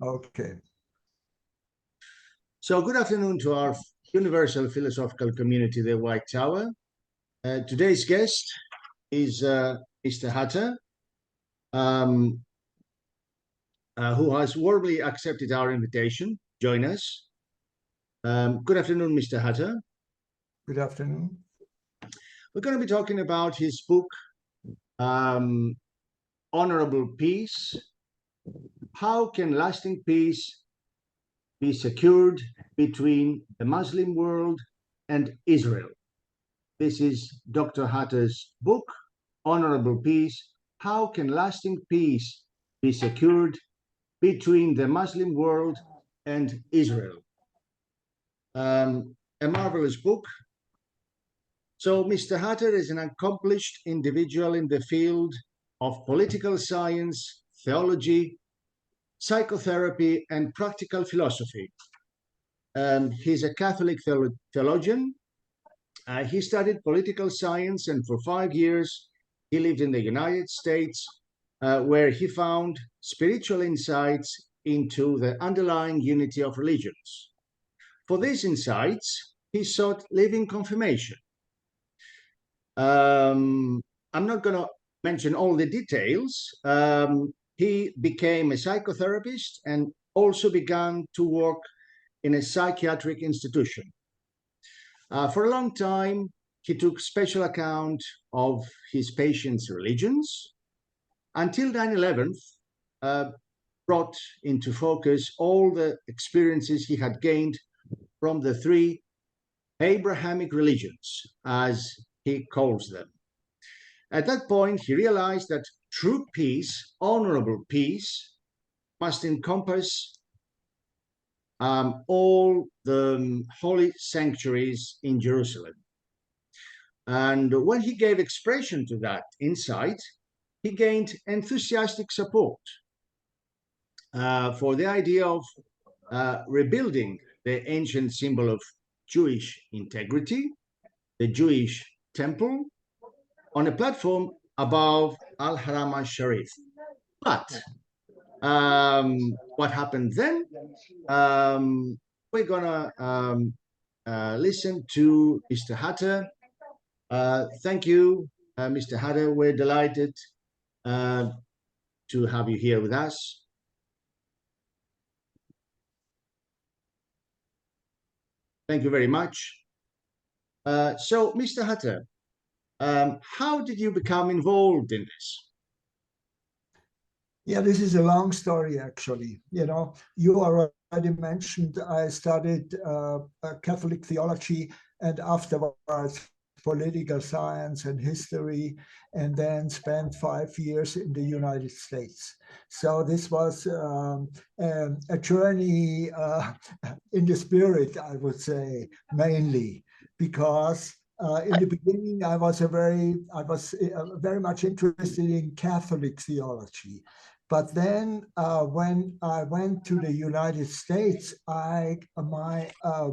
Okay. So good afternoon to our universal philosophical community, the White Tower. Today's guest is Mr. Hutter, who has warmly accepted our invitation to join us. Good afternoon, Mr. Hutter. Good afternoon. We're going to be talking about his book, Honourable Peace. How can lasting peace be secured between the Muslim world and Israel? This is Dr. Hutter's book, Honourable Peace. How can lasting peace be secured between the Muslim world and Israel? A marvelous book. So Mr. Hutter is an accomplished individual in the field of political science, theology, psychotherapy, and practical philosophy. He's a Catholic theologian. He studied political science, and for 5 years, he lived in the United States, where he found spiritual insights into the underlying unity of religions. For these insights, he sought living confirmation. I'm not going to mention all the details. He became a psychotherapist and also began to work in a psychiatric institution. For a long time, he took special account of his patients' religions until 9/11 brought into focus all the experiences he had gained from the three Abrahamic religions, as he calls them. At that point, he realized that true peace, honorable peace, must encompass all the holy sanctuaries in Jerusalem. And when he gave expression to that insight, he gained enthusiastic support for the idea of rebuilding the ancient symbol of Jewish integrity, the Jewish temple, on a platform above Al-Haram al-Sharif. But what happened then? We're gonna listen to Mr. Hutter. Thank you, Mr. Hutter. We're delighted to have you here with us. Thank you very much. So, Mr. Hutter, how did you become involved in this? Yeah, this is a long story, actually. You know, you already mentioned I studied Catholic theology and afterwards political science and history, and then spent 5 years in the United States. So this was a journey in the spirit, I would say, mainly, because in the beginning, I was very much interested in Catholic theology. But then when I went to the United States, my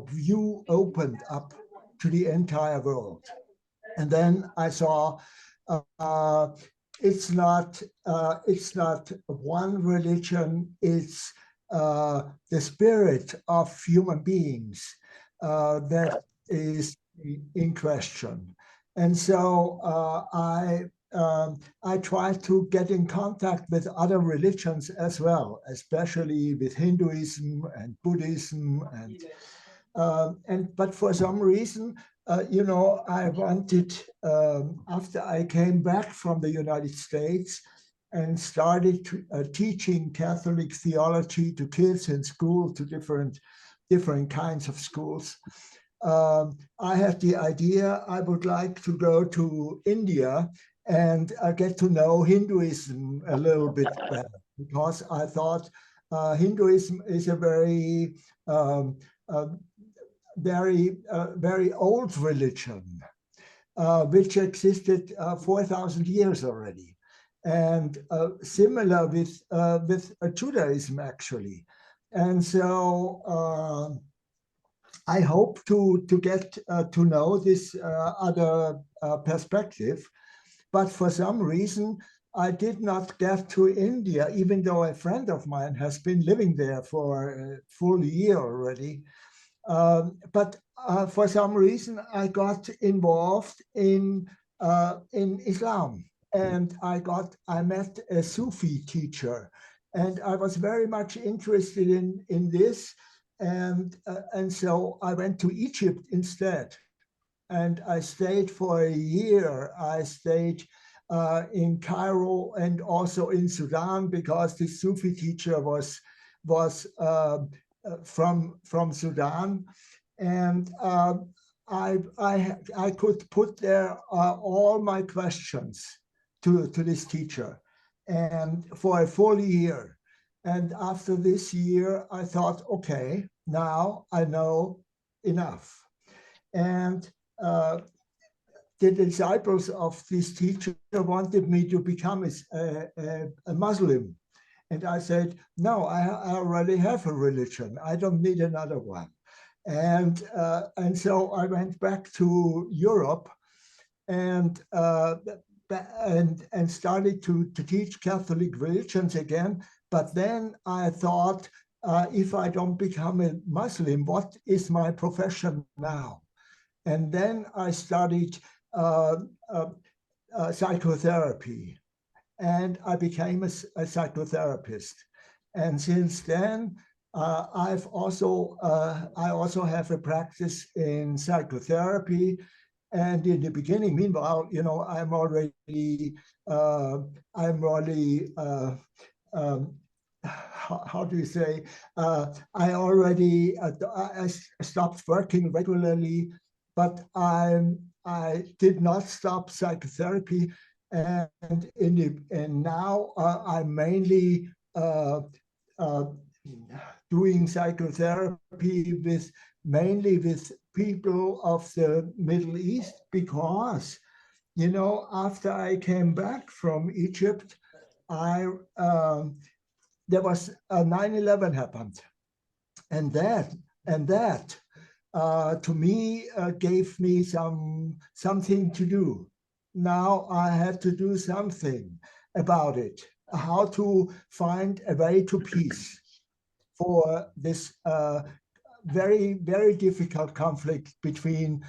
view opened up to the entire world. And then I saw it's not one religion, it's the spirit of human beings that is in question. And so I tried to get in contact with other religions as well, especially with Hinduism and Buddhism, but for some reason, you know, I wanted, after I came back from the United States and started teaching Catholic theology to kids in school, to different kinds of schools, I had the idea I would like to go to India and get to know Hinduism a little bit better, because I thought Hinduism is a very old religion, which existed 4,000 years already, and similar with Judaism, actually. And so I hope to get to know this other perspective. But for some reason, I did not get to India, even though a friend of mine has been living there for a full year already. But for some reason, I got involved in Islam, and I met a Sufi teacher, and I was very much interested in this, and so I went to Egypt instead, and I stayed for a year. I stayed in Cairo and also in Sudan, because the Sufi teacher was from Sudan, and I could put there all my questions to this teacher, and for a full year. And after this year, I thought, okay, now I know enough. And the disciples of this teacher wanted me to become a Muslim. And I said, no, I already have a religion. I don't need another one. And so I went back to Europe and started to teach Catholic religions again. But then I thought, if I don't become a Muslim, what is my profession now? And then I studied psychotherapy, and I became a psychotherapist. And since then, I also have a practice in psychotherapy. And in the beginning, meanwhile, you know, I'm already how do you say? I stopped working regularly, but I did not stop psychotherapy, and now I'm mainly doing psychotherapy mainly with people of the Middle East, because, you know, after I came back from Egypt, there was 9/11 happened, and that to me gave me something to do. Now I had to do something about it, how to find a way to peace for this very, very difficult conflict between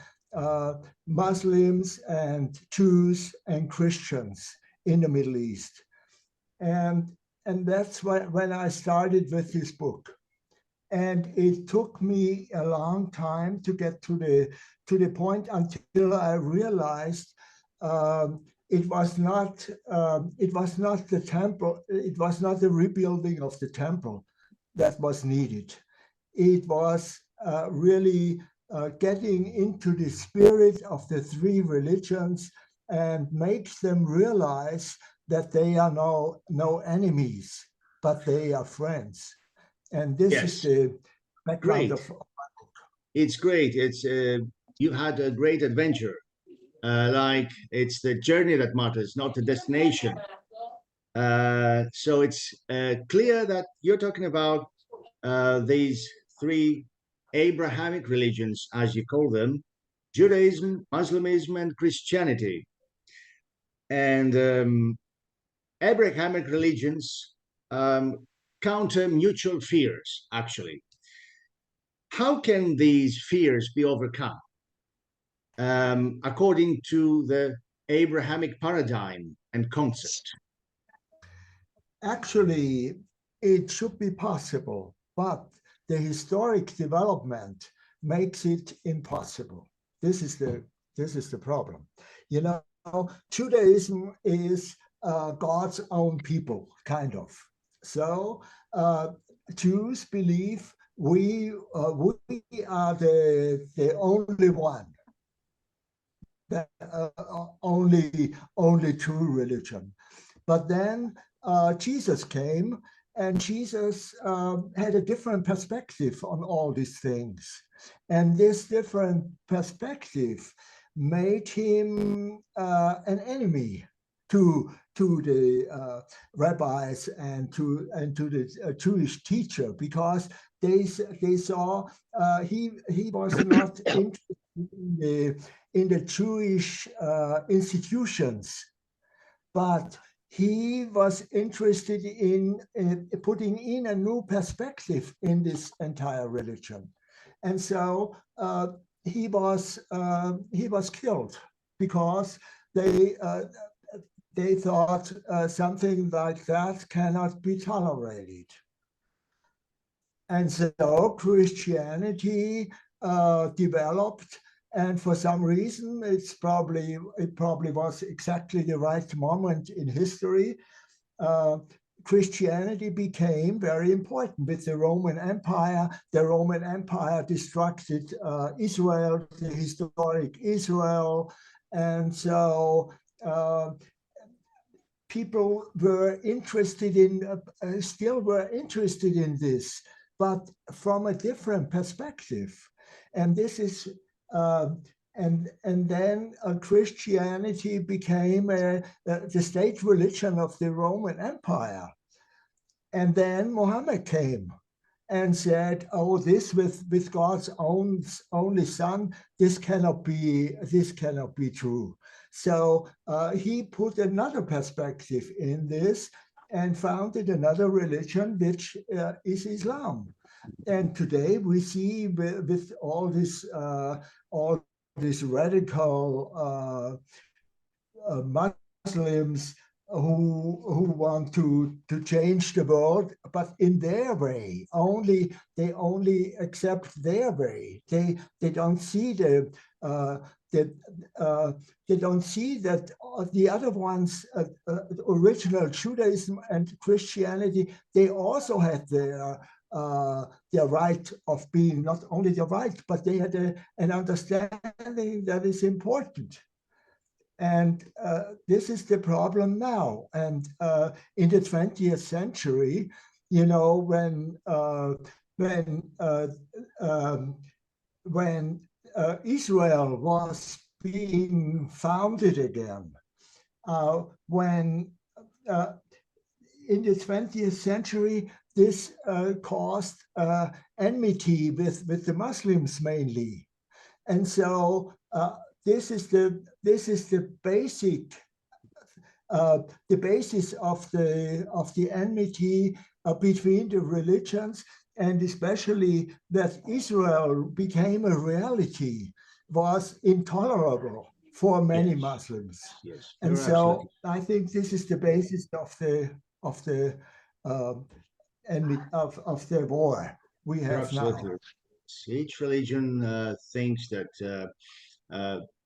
Muslims and Jews and Christians in the Middle East. And that's when I started with this book. And it took me a long time to get to the point until I realized it was not the temple, it was not the rebuilding of the temple that was needed. It was really getting into the spirit of the three religions and make them realize that they are no enemies, but they are friends. And this is the background of my book. It's great. It's you had a great adventure. Like, it's the journey that matters, not the destination. So it's clear that you're talking about these three Abrahamic religions, as you call them: Judaism, Muslimism, and Christianity. And Abrahamic religions counter mutual fears, actually. How can these fears be overcome according to the Abrahamic paradigm and concept? Actually, it should be possible, but the historic development makes it impossible. This is the problem. You know, Judaism is God's own people, kind of. So Jews believe we are the only one, the only true religion. But then Jesus came, and Jesus had a different perspective on all these things. And this different perspective made him an enemy to the rabbis and to the Jewish teacher, because they saw he was not interested in the Jewish institutions, but he was interested in putting in a new perspective in this entire religion. And so he was killed because they thought something like that cannot be tolerated. And so Christianity developed, and for some reason, it probably was exactly the right moment in history. Christianity became very important with the Roman Empire. The Roman Empire destructed Israel, the historic Israel, and so people were interested in, still were interested in this, but from a different perspective. And this is, and then Christianity became the state religion of the Roman Empire. And then Muhammad came and said, "Oh, this with God's only Son, this cannot be true." So he put another perspective in this and founded another religion, which is Islam. And today we see with all this radical Muslims who want to change the world, but in their way. They only accept their way. They don't see they don't see that the other ones, original Judaism and Christianity, they also had their right of being, not only the right, but they had an understanding that is important. And this is the problem now. And in the 20th century, you know, when Israel was being founded again, in the 20th century, this caused enmity with the Muslims mainly. And so this is the basis of the enmity between the religions, and especially that Israel became a reality was intolerable for many Muslims. Yes. And so I think this is the basis of the war we have now. Each religion thinks that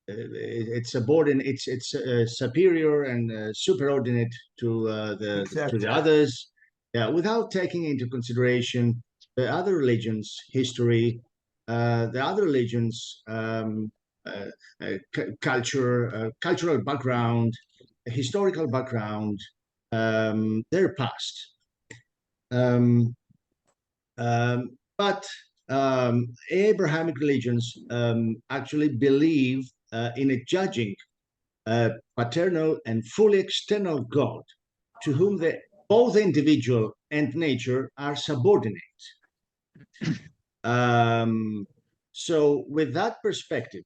it's subordinate, it's superior and superordinate to the others, without taking into consideration the other religions' history, the other religions' cultural background, historical background, their past. But Abrahamic religions actually believe in a judging paternal and fully external God, to whom both individual and nature are subordinate. So with that perspective,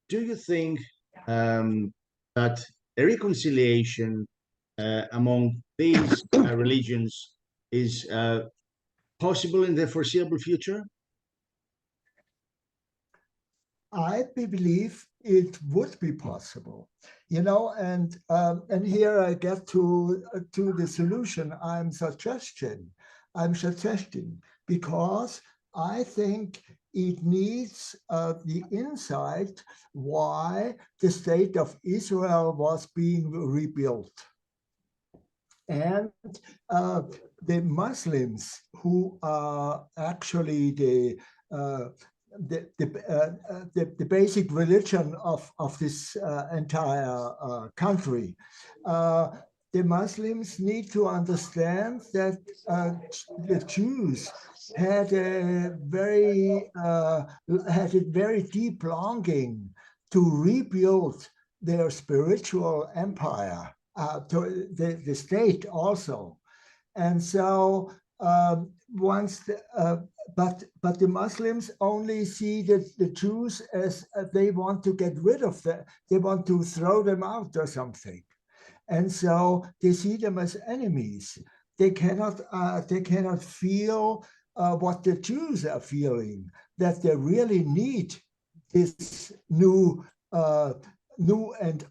do you think that a reconciliation among these religions is possible in the foreseeable future? I believe it would be possible, you know, and here I get to the solution I'm suggesting, because I think it needs the insight why the state of Israel was being rebuilt. And the Muslims, who are actually the basic religion of this entire country, the Muslims need to understand that the Jews had a very deep longing to rebuild their spiritual empire, to the state also. And so but the Muslims only see the Jews as they want to get rid of them, they want to throw them out or something. and so they see them as enemies. They cannot feel what the Jews are feeling, that they really need this new and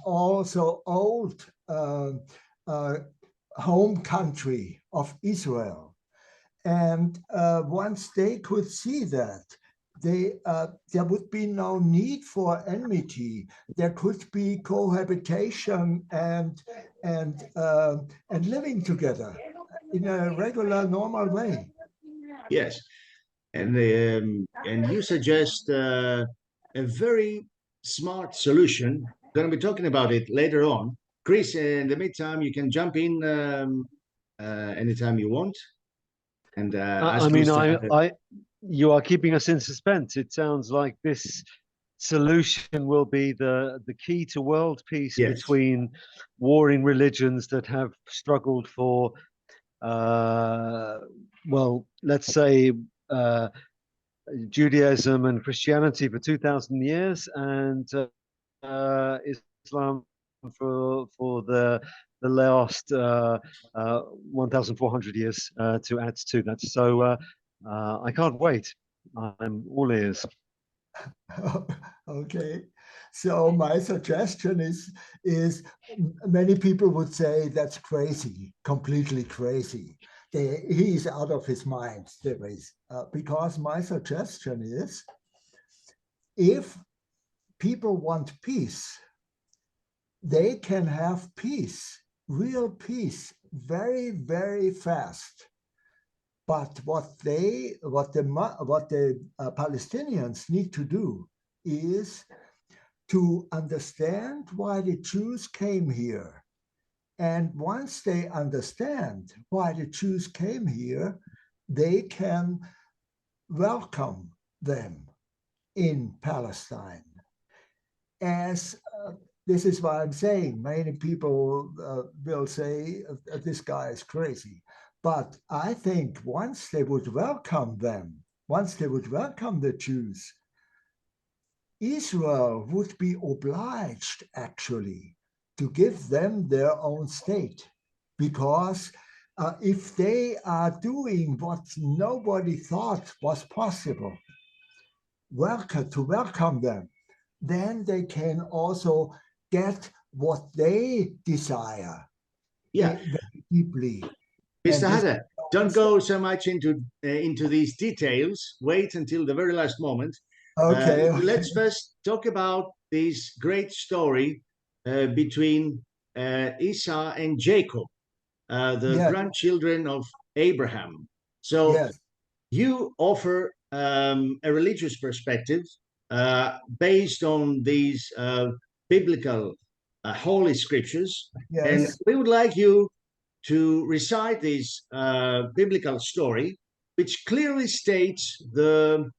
also old home country of Israel. And once they could see that, there would be no need for enmity. There could be cohabitation and living together in a regular, normal way. Yes, and you suggest a very smart solution. Going to be talking about it later on. Chris, in the meantime, you can jump in anytime you want. And I mean, you are keeping us in suspense. It sounds like this solution will be the key to world peace, yes, between warring religions that have struggled for, well, let's say, Judaism and Christianity for 2,000 years, and Islam for the last 1,400 years to add to that. So I can't wait. I'm all ears. Okay, so my suggestion is many people would say that's crazy, completely crazy. He's out of his mind, because my suggestion is, if people want peace, they can have peace, real peace, very, very fast. But what the Palestinians need to do is to understand why the Jews came here. And once they understand why the Jews came here, they can welcome them in Palestine. As this is why I'm saying, many people will say this guy is crazy. But I think once they would welcome them, once they would welcome the Jews, Israel would be obliged actually to give them their own state, because if they are doing what nobody thought was possible, to welcome them, then they can also get what they desire, very deeply. Mr. Hutter, don't go so much into these details. Wait until the very last moment. Okay. Let's first talk about this great story between Esau and Jacob, the grandchildren of Abraham. So you offer a religious perspective based on these biblical holy scriptures. And we would like you to recite this biblical story, which clearly states the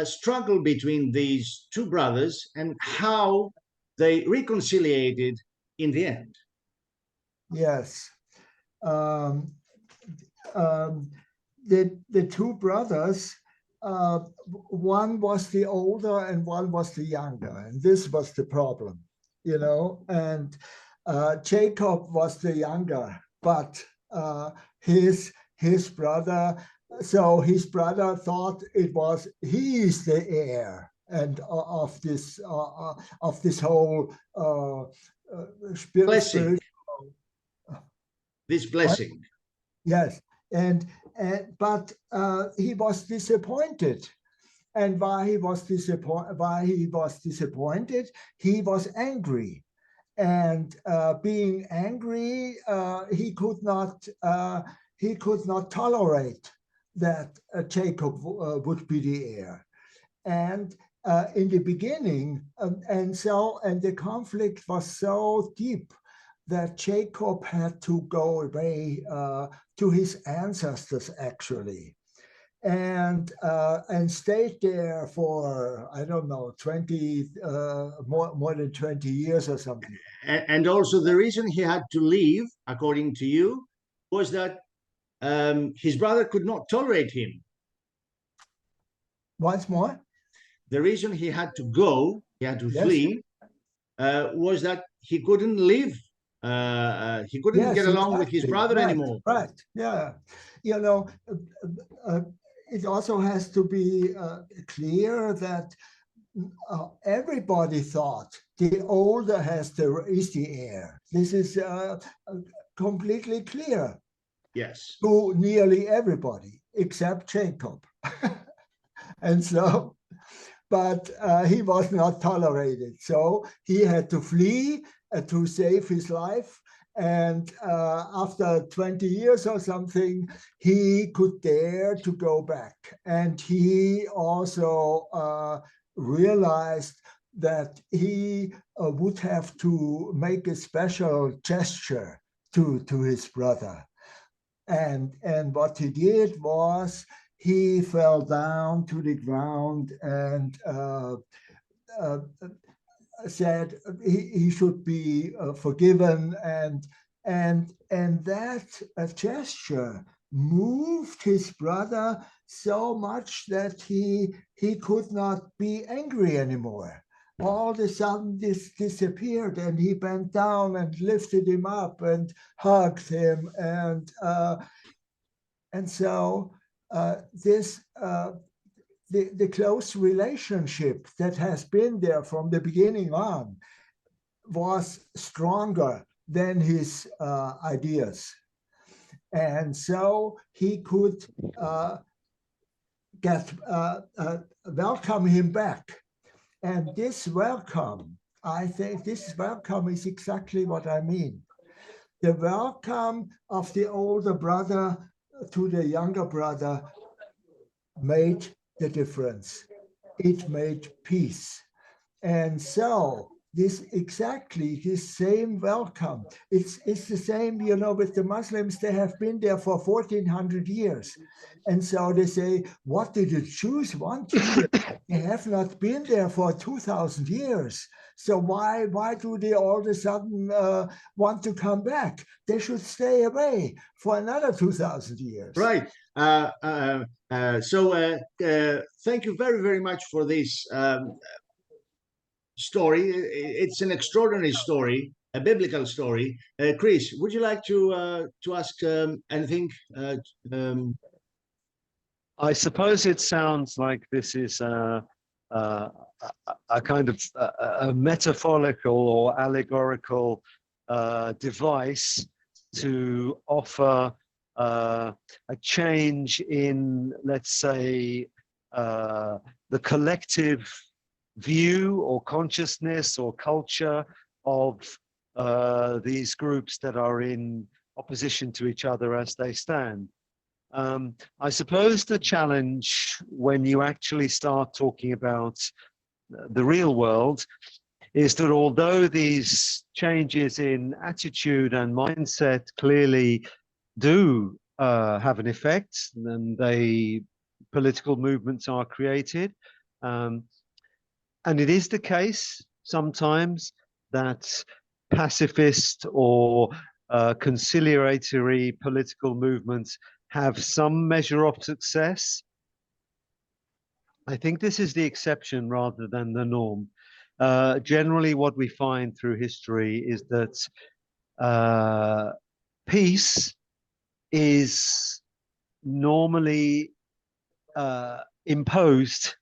struggle between these two brothers and how they reconciliated in the end. Yes. The two brothers, one was the older and one was the younger, and this was the problem, you know, and Jacob was the younger, but his brother, so his brother thought he's the heir and of this whole blessing. This blessing. Yes, but he was disappointed. And why he was disappointed, he was angry. And being angry, he could not tolerate that Jacob would be the heir. And in the beginning, and the conflict was so deep that Jacob had to go away to his ancestors, actually, and stayed there for, I don't know, 20 more than 20 years or something. And also the reason he had to leave, according to you, was that his brother could not tolerate him. Once more? The reason he had to go, he had to flee, was that he couldn't live. He couldn't get along with his brother anymore. Right. Yeah. You know, it also has to be clear that everybody thought the older is the heir. This is completely clear. Yes. To nearly everybody except Jacob. And so, but he was not tolerated. So he had to flee to save his life. And after 20 years or something, he could dare to go back. And he also realized that he would have to make a special gesture to his brother. And what he did was he fell down to the ground and said he should be forgiven, and that gesture moved his brother so much that he could not be angry anymore. All of a sudden this disappeared, and he bent down and lifted him up and hugged him, and so the close relationship that has been there from the beginning on was stronger than his ideas. And so he could welcome him back. And this welcome, I think this welcome is exactly what I mean. The welcome of the older brother to the younger brother made the difference. It made peace. And so this same welcome, it's the same, you know, with the Muslims. They have been there for 1400 years. And so they say, what did the Jews want to do? They have not been there for 2000 years. So why do they all of a sudden want to come back? They should stay away for another 2000 years. Right. So thank you very, very much for this story. It's an extraordinary story, a biblical story. Chris, would you like to ask anything? I suppose it sounds like this is a kind of a metaphorical or allegorical device to offer a change in, let's say, the collective view or consciousness or culture of these groups that are in opposition to each other as they stand. I suppose the challenge when you actually start talking about the real world is that although these changes in attitude and mindset clearly do have an effect, and political movements are created, and it is the case sometimes that pacifist or conciliatory political movements have some measure of success. I think this is the exception rather than the norm. Generally, what we find through history is that peace is normally imposed,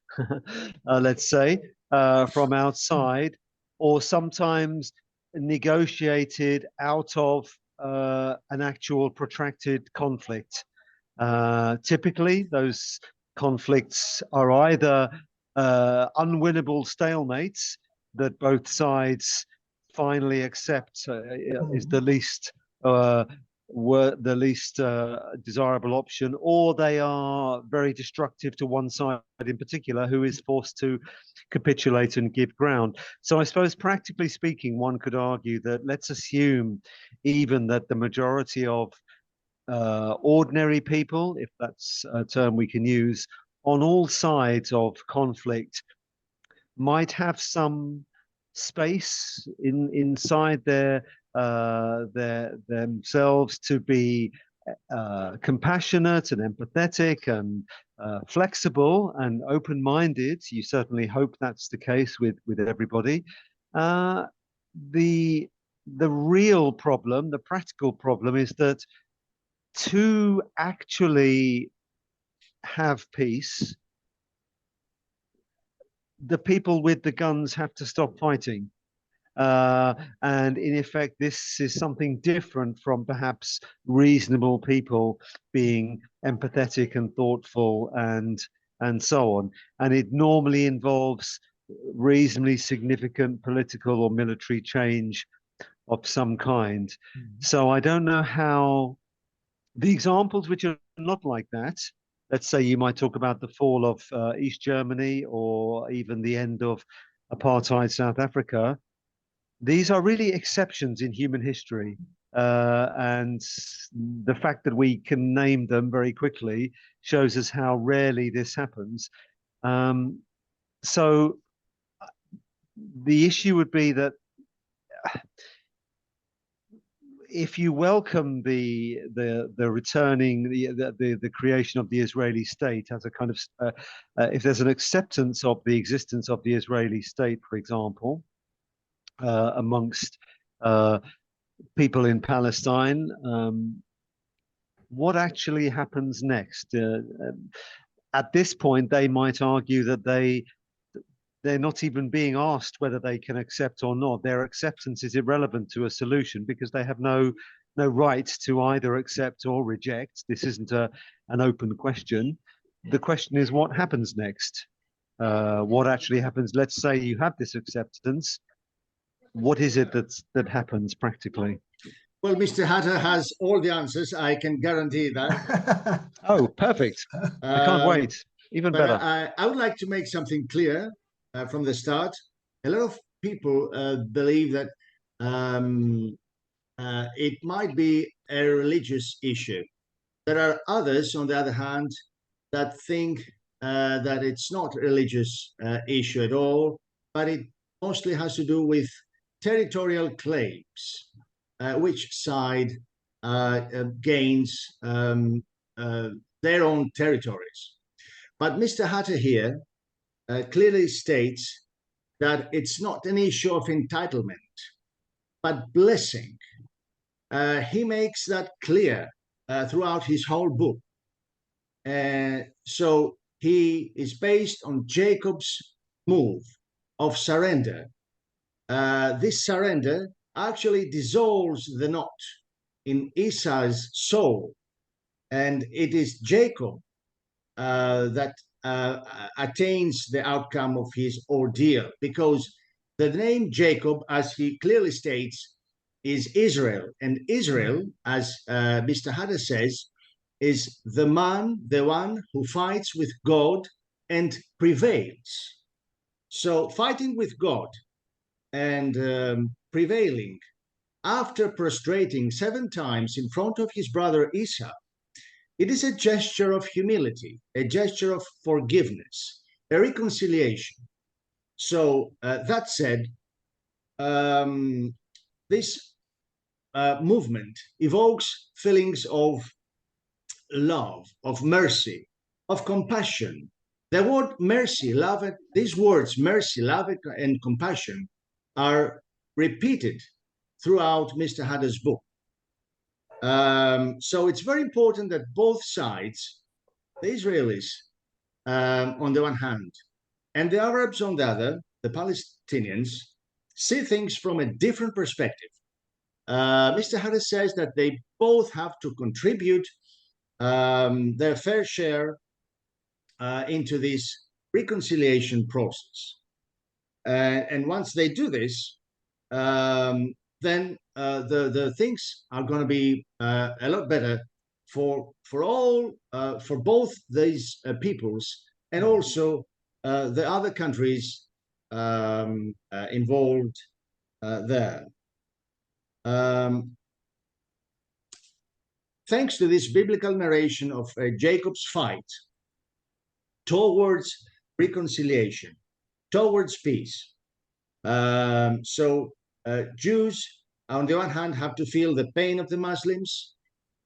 let's say, from outside, or sometimes negotiated out of an actual protracted conflict. Typically, those conflicts are either unwinnable stalemates that both sides finally accept is the least desirable option, or they are very destructive to one side in particular, who is forced to capitulate and give ground. So I suppose, practically speaking, one could argue that, let's assume even that the majority of ordinary people, if that's a term we can use, on all sides of conflict might have some space inside themselves to be compassionate and empathetic and flexible and open-minded. You certainly hope that's the case with everybody. the real problem, the practical problem, is that to actually have peace, the people with the guns have to stop fighting. And in effect, this is something different from perhaps reasonable people being empathetic and thoughtful and so on. And it normally involves reasonably significant political or military change of some kind. So I don't know how the examples which are not like that, let's say you might talk about the fall of East Germany or even the end of apartheid South Africa. These are really exceptions in human history. And the fact that we can name them very quickly shows us how rarely this happens. So the issue would be that if you welcome the returning, the creation of the Israeli state as a kind of, if there's an acceptance of the existence of the Israeli state, for example, amongst people in Palestine, what actually happens next? At this point, they might argue that they're not even being asked whether they can accept or not. Their acceptance is irrelevant to a solution because they have no right to either accept or reject. This isn't an open question. The question is what happens next? What actually happens? Let's say you have this acceptance. What is it that happens practically? Well, Mr. Hutter has all the answers. I can guarantee that. Oh, perfect. I can't wait. Even better. I would like to make something clear from the start. A lot of people believe that it might be a religious issue. There are others, on the other hand, that think that it's not a religious issue at all, but it mostly has to do with territorial claims. Which side gains their own territories. But Mr. Hutter here clearly states that it's not an issue of entitlement, but blessing. He makes that clear throughout his whole book. So he is based on Jacob's move of surrender. This surrender actually dissolves the knot in Esau's soul, and it is Jacob that attains the outcome of his ordeal, because the name Jacob, as he clearly states, is Israel, and Israel, as Mr. Hutter says, is the one who fights with God and prevails. So fighting with God and prevailing after prostrating 7 times in front of his brother Esau, it is a gesture of humility, a gesture of forgiveness, a reconciliation. So that said, this movement evokes feelings of love, of mercy, of compassion. The word mercy, love, these words, mercy, love, and compassion, are repeated throughout Mr. Hutter's book. So it's very important that both sides, the Israelis on the one hand, and the Arabs on the other, the Palestinians, see things from a different perspective. Mr. Hutter says that they both have to contribute their fair share into this reconciliation process. And once they do this, then the things are going to be a lot better for both these peoples, and also the other countries involved there. Thanks to this biblical narration of Jacob's fight towards reconciliation, towards peace. Jews, on the one hand, have to feel the pain of the Muslims,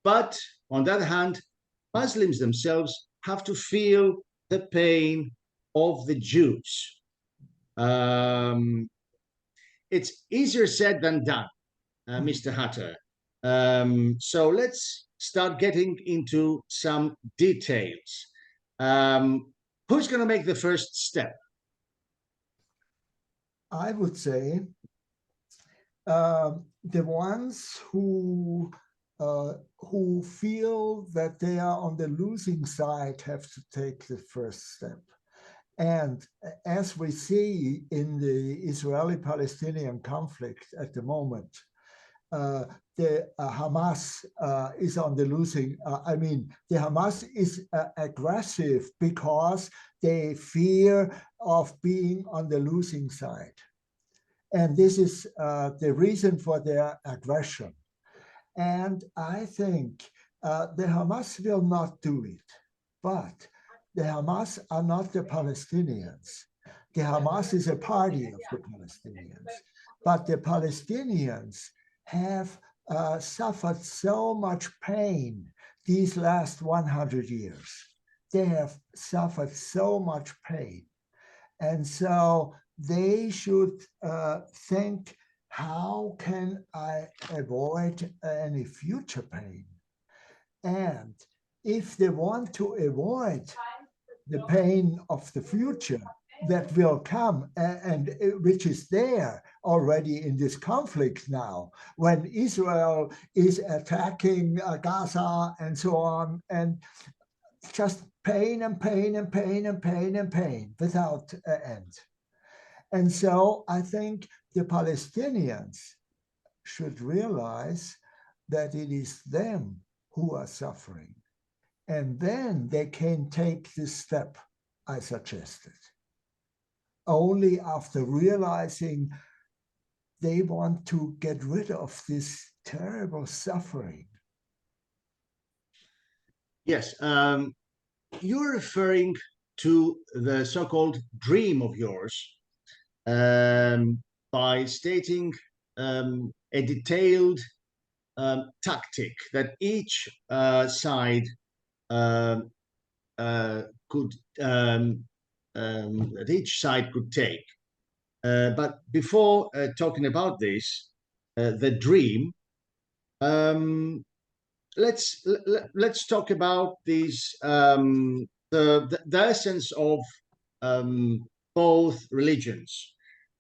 but on the other hand, Muslims themselves have to feel the pain of the Jews. it's easier said than done, Mr. Hutter. So let's start getting into some details. Who's going to make the first step? I would say the ones who feel that they are on the losing side have to take the first step. And as we see in the Israeli-Palestinian conflict at the moment, the Hamas is on the losing. The Hamas is aggressive because they fear of being on the losing side. And this is the reason for their aggression. And I think the Hamas will not do it, but the Hamas are not the Palestinians. The Hamas is a party of the Palestinians, but the Palestinians have suffered so much pain these last 100 years. They have suffered so much pain. And so they should think, how can I avoid any future pain? And if they want to avoid the pain of the future that will come, and which is there already in this conflict now, when Israel is attacking Gaza and so on, and just pain and pain and pain and pain and pain without end. And so I think the Palestinians should realize that it is them who are suffering. And then they can take this step I suggested. Only after realizing they want to get rid of this terrible suffering. Yes, you're referring to the so-called dream of yours by stating a detailed tactic that each side could take. But before talking about this, the dream, let's talk about these the essence of both religions,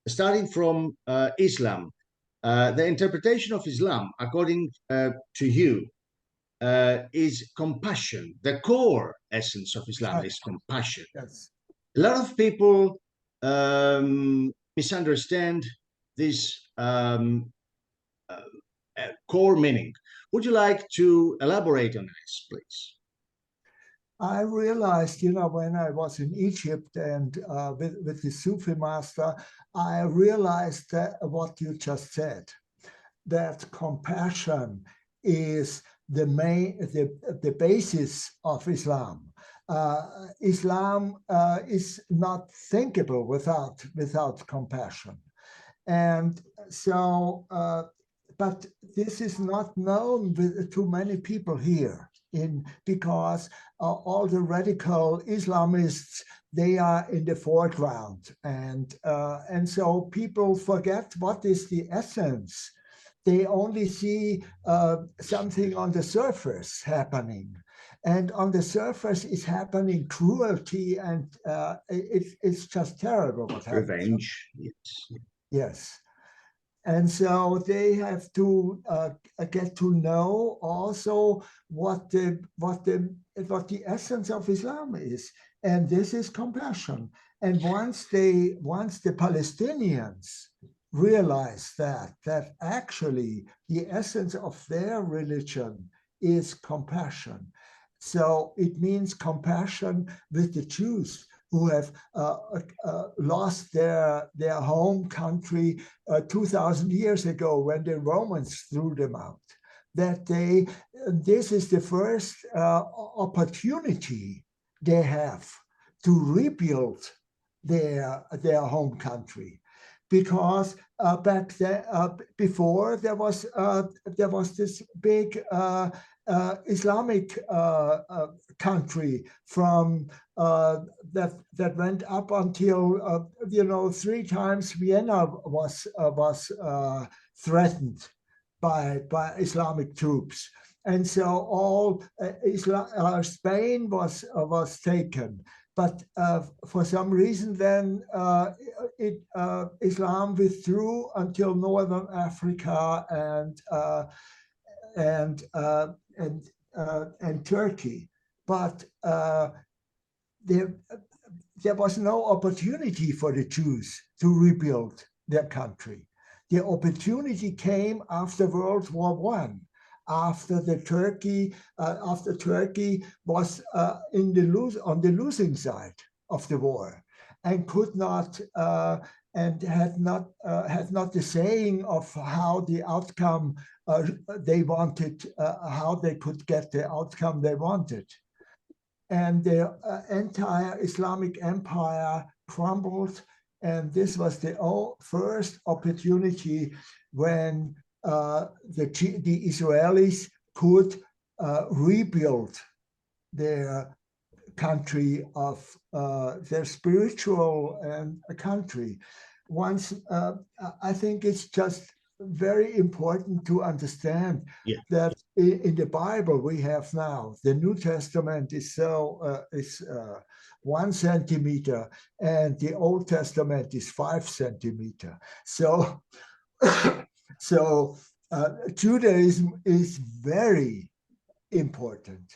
starting from Islam. The interpretation of Islam, according to you, is compassion. The core essence of Islam is compassion. Yes. A lot of people misunderstand this core meaning. Would you like to elaborate on this, please? I realized, when I was in Egypt and with the Sufi master, I realized that what you just said, that compassion is the basis of Islam. Islam is not thinkable without compassion. And so, but this is not known to many people here, because all the radical Islamists, they are in the foreground, and so people forget what is the essence. They only see something on the surface happening, and on the surface is happening cruelty, and it's just terrible what happens. Revenge, yes. Yes. And so they have to get to know also what the essence of Islam is, and this is compassion. And once the Palestinians realize that actually the essence of their religion is compassion, so it means compassion with the Jews who have lost their home country 2,000 years ago when the Romans threw them out. That this is the first opportunity they have to rebuild their home country, because back then, before there was this big Islamic country from that went up until 3 times Vienna was threatened by Islamic troops, and so all Spain was taken. But for some reason, then Islam withdrew until northern Africa and Turkey. But there was no opportunity for the Jews to rebuild their country. The opportunity came after World War I, after Turkey was on the losing side of the war, and could not and had not the saying of how the outcome they wanted, how they could get the outcome they wanted. And the entire Islamic empire crumbled, and this was the first opportunity when the Israelis could rebuild their country of their spiritual country. Once, I think it's just very important to understand that in the Bible we have now, the New Testament is 1 centimeter and the Old Testament is 5 centimeters. So Judaism is very important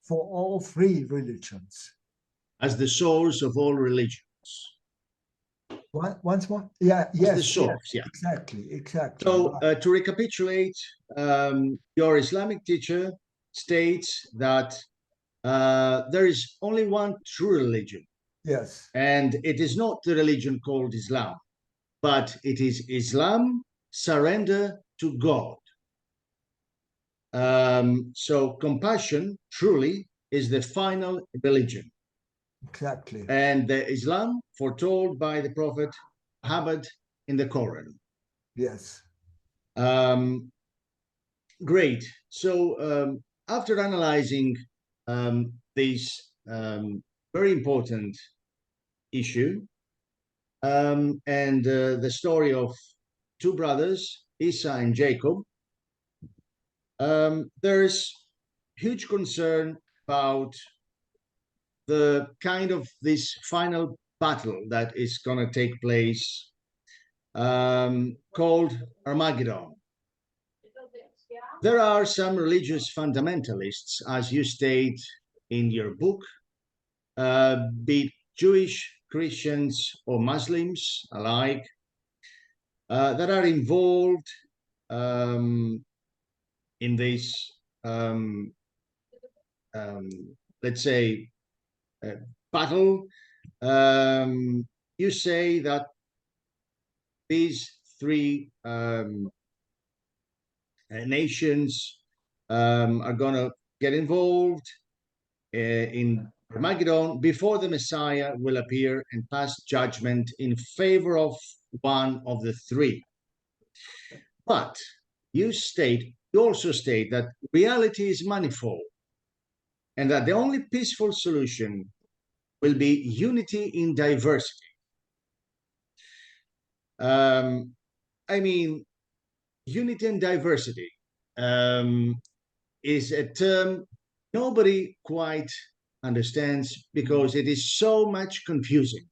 for all 3 religions. As the source of all religions. Once more? Yes. The source, yes, exactly. So to recapitulate, your Islamic teacher states that there is only one true religion. Yes. And it is not the religion called Islam, but it is Islam, surrender to God. So compassion truly is the final religion. Exactly. And the Islam foretold by the Prophet Muhammad in the Quran. Yes. Great. So after analyzing this very important issue and the story of 2 brothers, Esau and Jacob, there is huge concern about the kind of this final battle that is going to take place called Armageddon. There are some religious fundamentalists, as you state in your book, be it Jewish, Christians, or Muslims alike, that are involved in this, let's say, battle. You say that these 3 nations are going to get involved in Armageddon before the Messiah will appear and pass judgment in favor of one of the 3. But you also state that reality is manifold, and that the only peaceful solution will be unity in diversity. I mean, unity and diversity is a term nobody quite understands because it is so much confusing.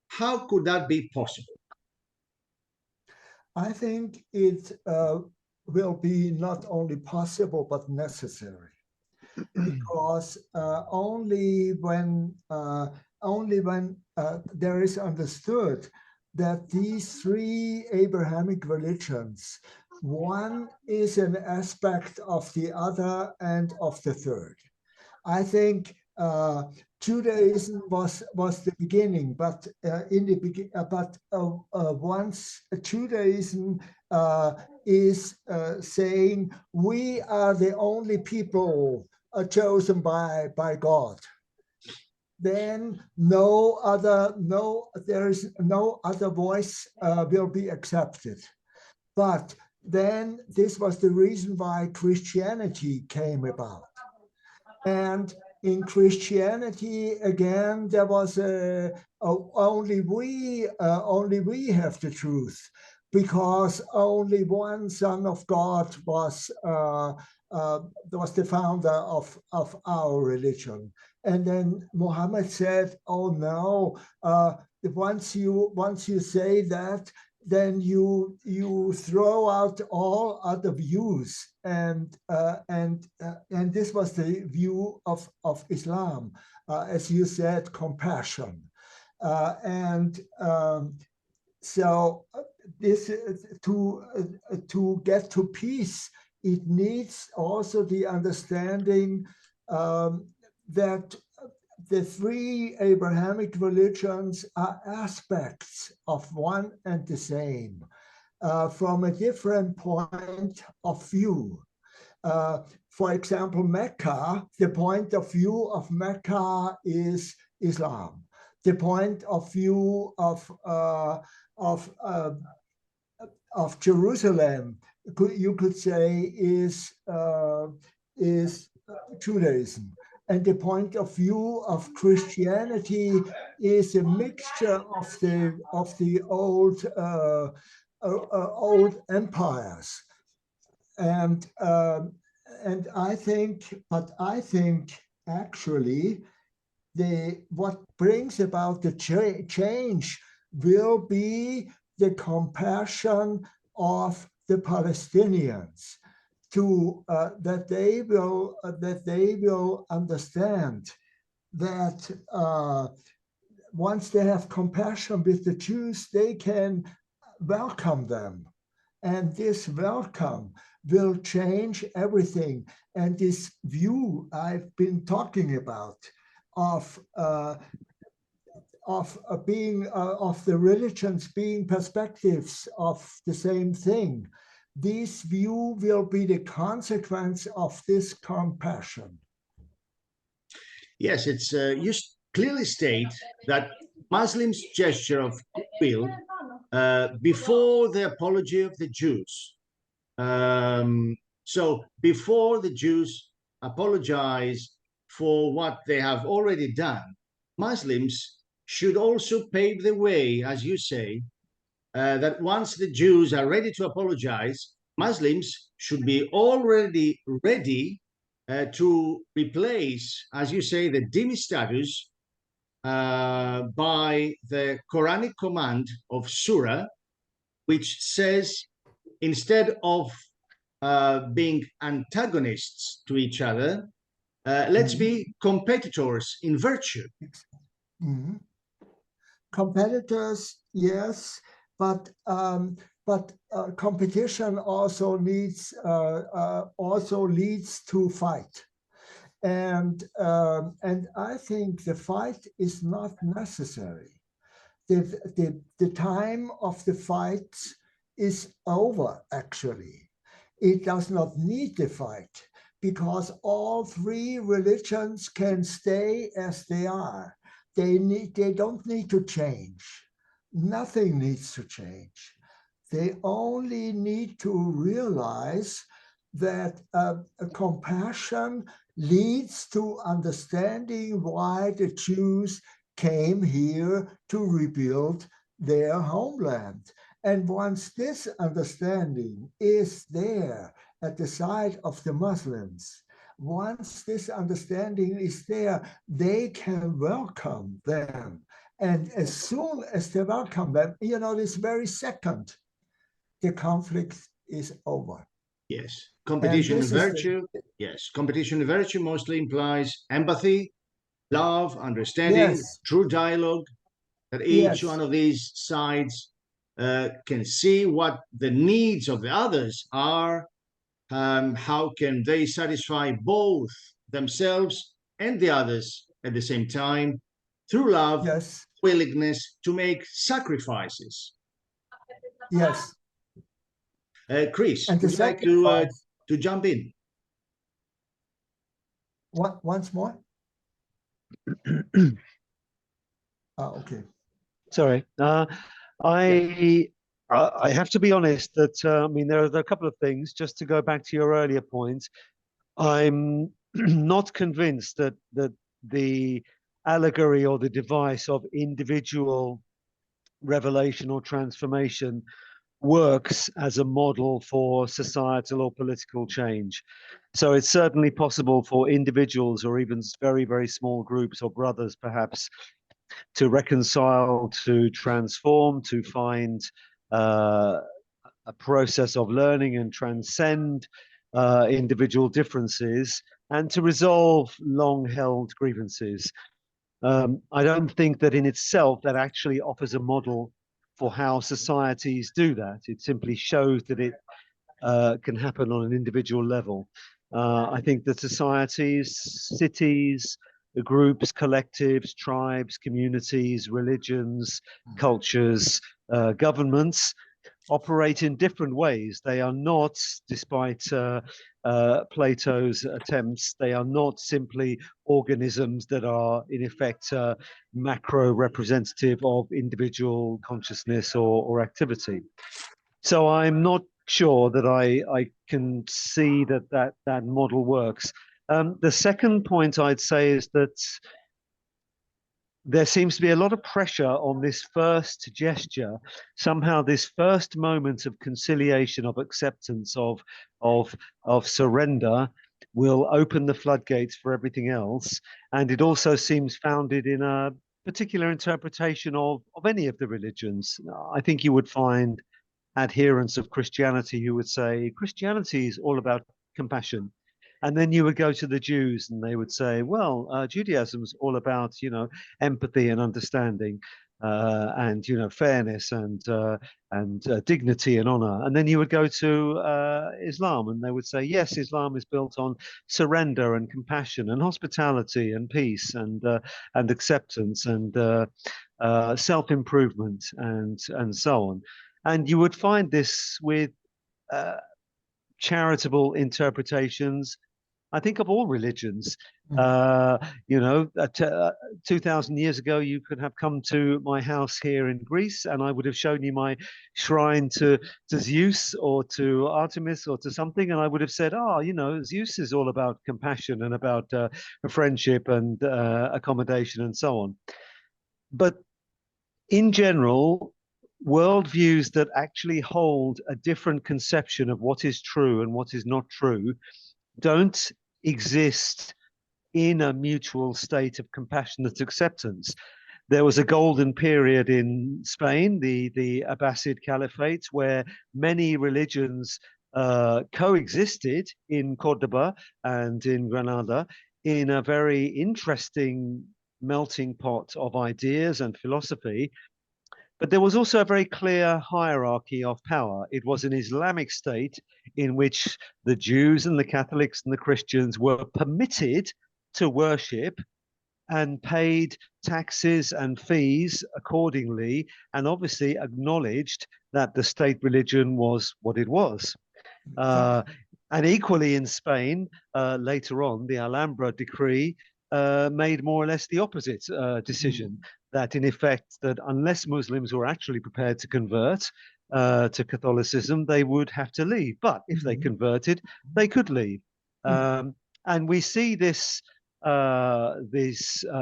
How could that be possible? I think it will be not only possible but necessary, because only when there is understood that these 3 Abrahamic religions, one is an aspect of the other and of the third. I think Judaism was the beginning, but once Judaism is saying we are the only people chosen by God, then there is no other voice will be accepted. But then this was the reason why Christianity came about. And in Christianity, again, there was only we have the truth, because only one Son of God was the founder of our religion. And then Muhammad said, "Oh no! Once you say that, then you throw out all other views." And this was the view of Islam, as you said, compassion, so this to get to peace, it needs also the understanding that the three Abrahamic religions are aspects of one and the same, from a different point of view. For example, Mecca, the point of view of Mecca is Islam. The point of view of Jerusalem, you could say, is Judaism. And the point of view of Christianity is a mixture of the old empires. And I think actually what brings about the change will be the compassion of the Palestinians, to that they will understand that once they have compassion with the Jews, they can welcome them, and this welcome will change everything. And this view I've been talking about of the religions being perspectives of the same thing, this view will be the consequence of this compassion. Yes, it's you clearly state that Muslims' gesture of goodwill before the apology of the Jews. So before the Jews apologize for what they have already done, Muslims should also pave the way, as you say, that once the Jews are ready to apologize, Muslims should be already ready to replace, as you say, the dhimmi status by the Quranic command of Surah, which says, instead of being antagonists to each other, let's be competitors in virtue. Mm-hmm. Competitors, yes, but competition also leads to fight, and I think the fight is not necessary. The time of the fight is over. Actually, it does not need the fight, because all three religions can stay as they are. They don't need to change. Nothing needs to change. They only need to realize that compassion leads to understanding why the Jews came here to rebuild their homeland. And once this understanding is there at the side of the Muslims, once this understanding is there, they can welcome them. And as soon as they welcome them, this very second, the conflict is over. Yes, competition in virtue. Yes, competition in virtue mostly implies empathy, love, understanding, yes, true dialogue, that each one of these sides can see what the needs of the others are. How can they satisfy both themselves and the others at the same time through love, yes, willingness to make sacrifices. Yes. Chris, would you like to jump in? What, once more? Okay. Sorry. I have to be honest that, I mean, there are a couple of things. Just to go back to your earlier point, I'm not convinced that the allegory or the device of individual revelation or transformation works as a model for societal or political change. So it's certainly possible for individuals or even very, very small groups or brothers perhaps to reconcile, to transform, to find a process of learning and transcend individual differences and to resolve long-held grievances. I don't think that in itself that actually offers a model for how societies do that. It simply shows that it can happen on an individual level. I think that societies, cities, groups, collectives, tribes, communities, religions, cultures, governments operate in different ways. They are not, despite Plato's attempts, they are not simply organisms that are in effect macro representative of individual consciousness or activity. So I'm not sure that I can see that model works. The second point I'd say is that there seems to be a lot of pressure on this first gesture. Somehow this first moment of conciliation, of acceptance, of surrender will open the floodgates for everything else. And it also seems founded in a particular interpretation of any of the religions. I think you would find adherents of Christianity who would say Christianity is all about compassion. And then you would go to the Jews and they would say, well, Judaism's all about, empathy and understanding and, fairness and dignity and honor. And then you would go to Islam and they would say, yes, Islam is built on surrender and compassion and hospitality and peace and acceptance and self-improvement and so on. And you would find this with charitable interpretations, I think, of all religions. 2,000 years ago, you could have come to my house here in Greece and I would have shown you my shrine to Zeus or to Artemis or to something. And I would have said, Zeus is all about compassion and about friendship and accommodation and so on. But in general, worldviews that actually hold a different conception of what is true and what is not true don't exist in a mutual state of compassionate acceptance. There was a golden period in Spain, the Abbasid Caliphate, where many religions coexisted in Cordoba and in Granada in a very interesting melting pot of ideas and philosophy. But there was also a very clear hierarchy of power. It was an Islamic state in which the Jews and the Catholics and the Christians were permitted to worship and paid taxes and fees accordingly, and obviously acknowledged that the state religion was what it was. And equally in Spain, later on, the Alhambra decree made more or less the opposite decision, that in effect, that unless Muslims were actually prepared to convert to Catholicism, they would have to leave. But if they converted, they could leave. And we see these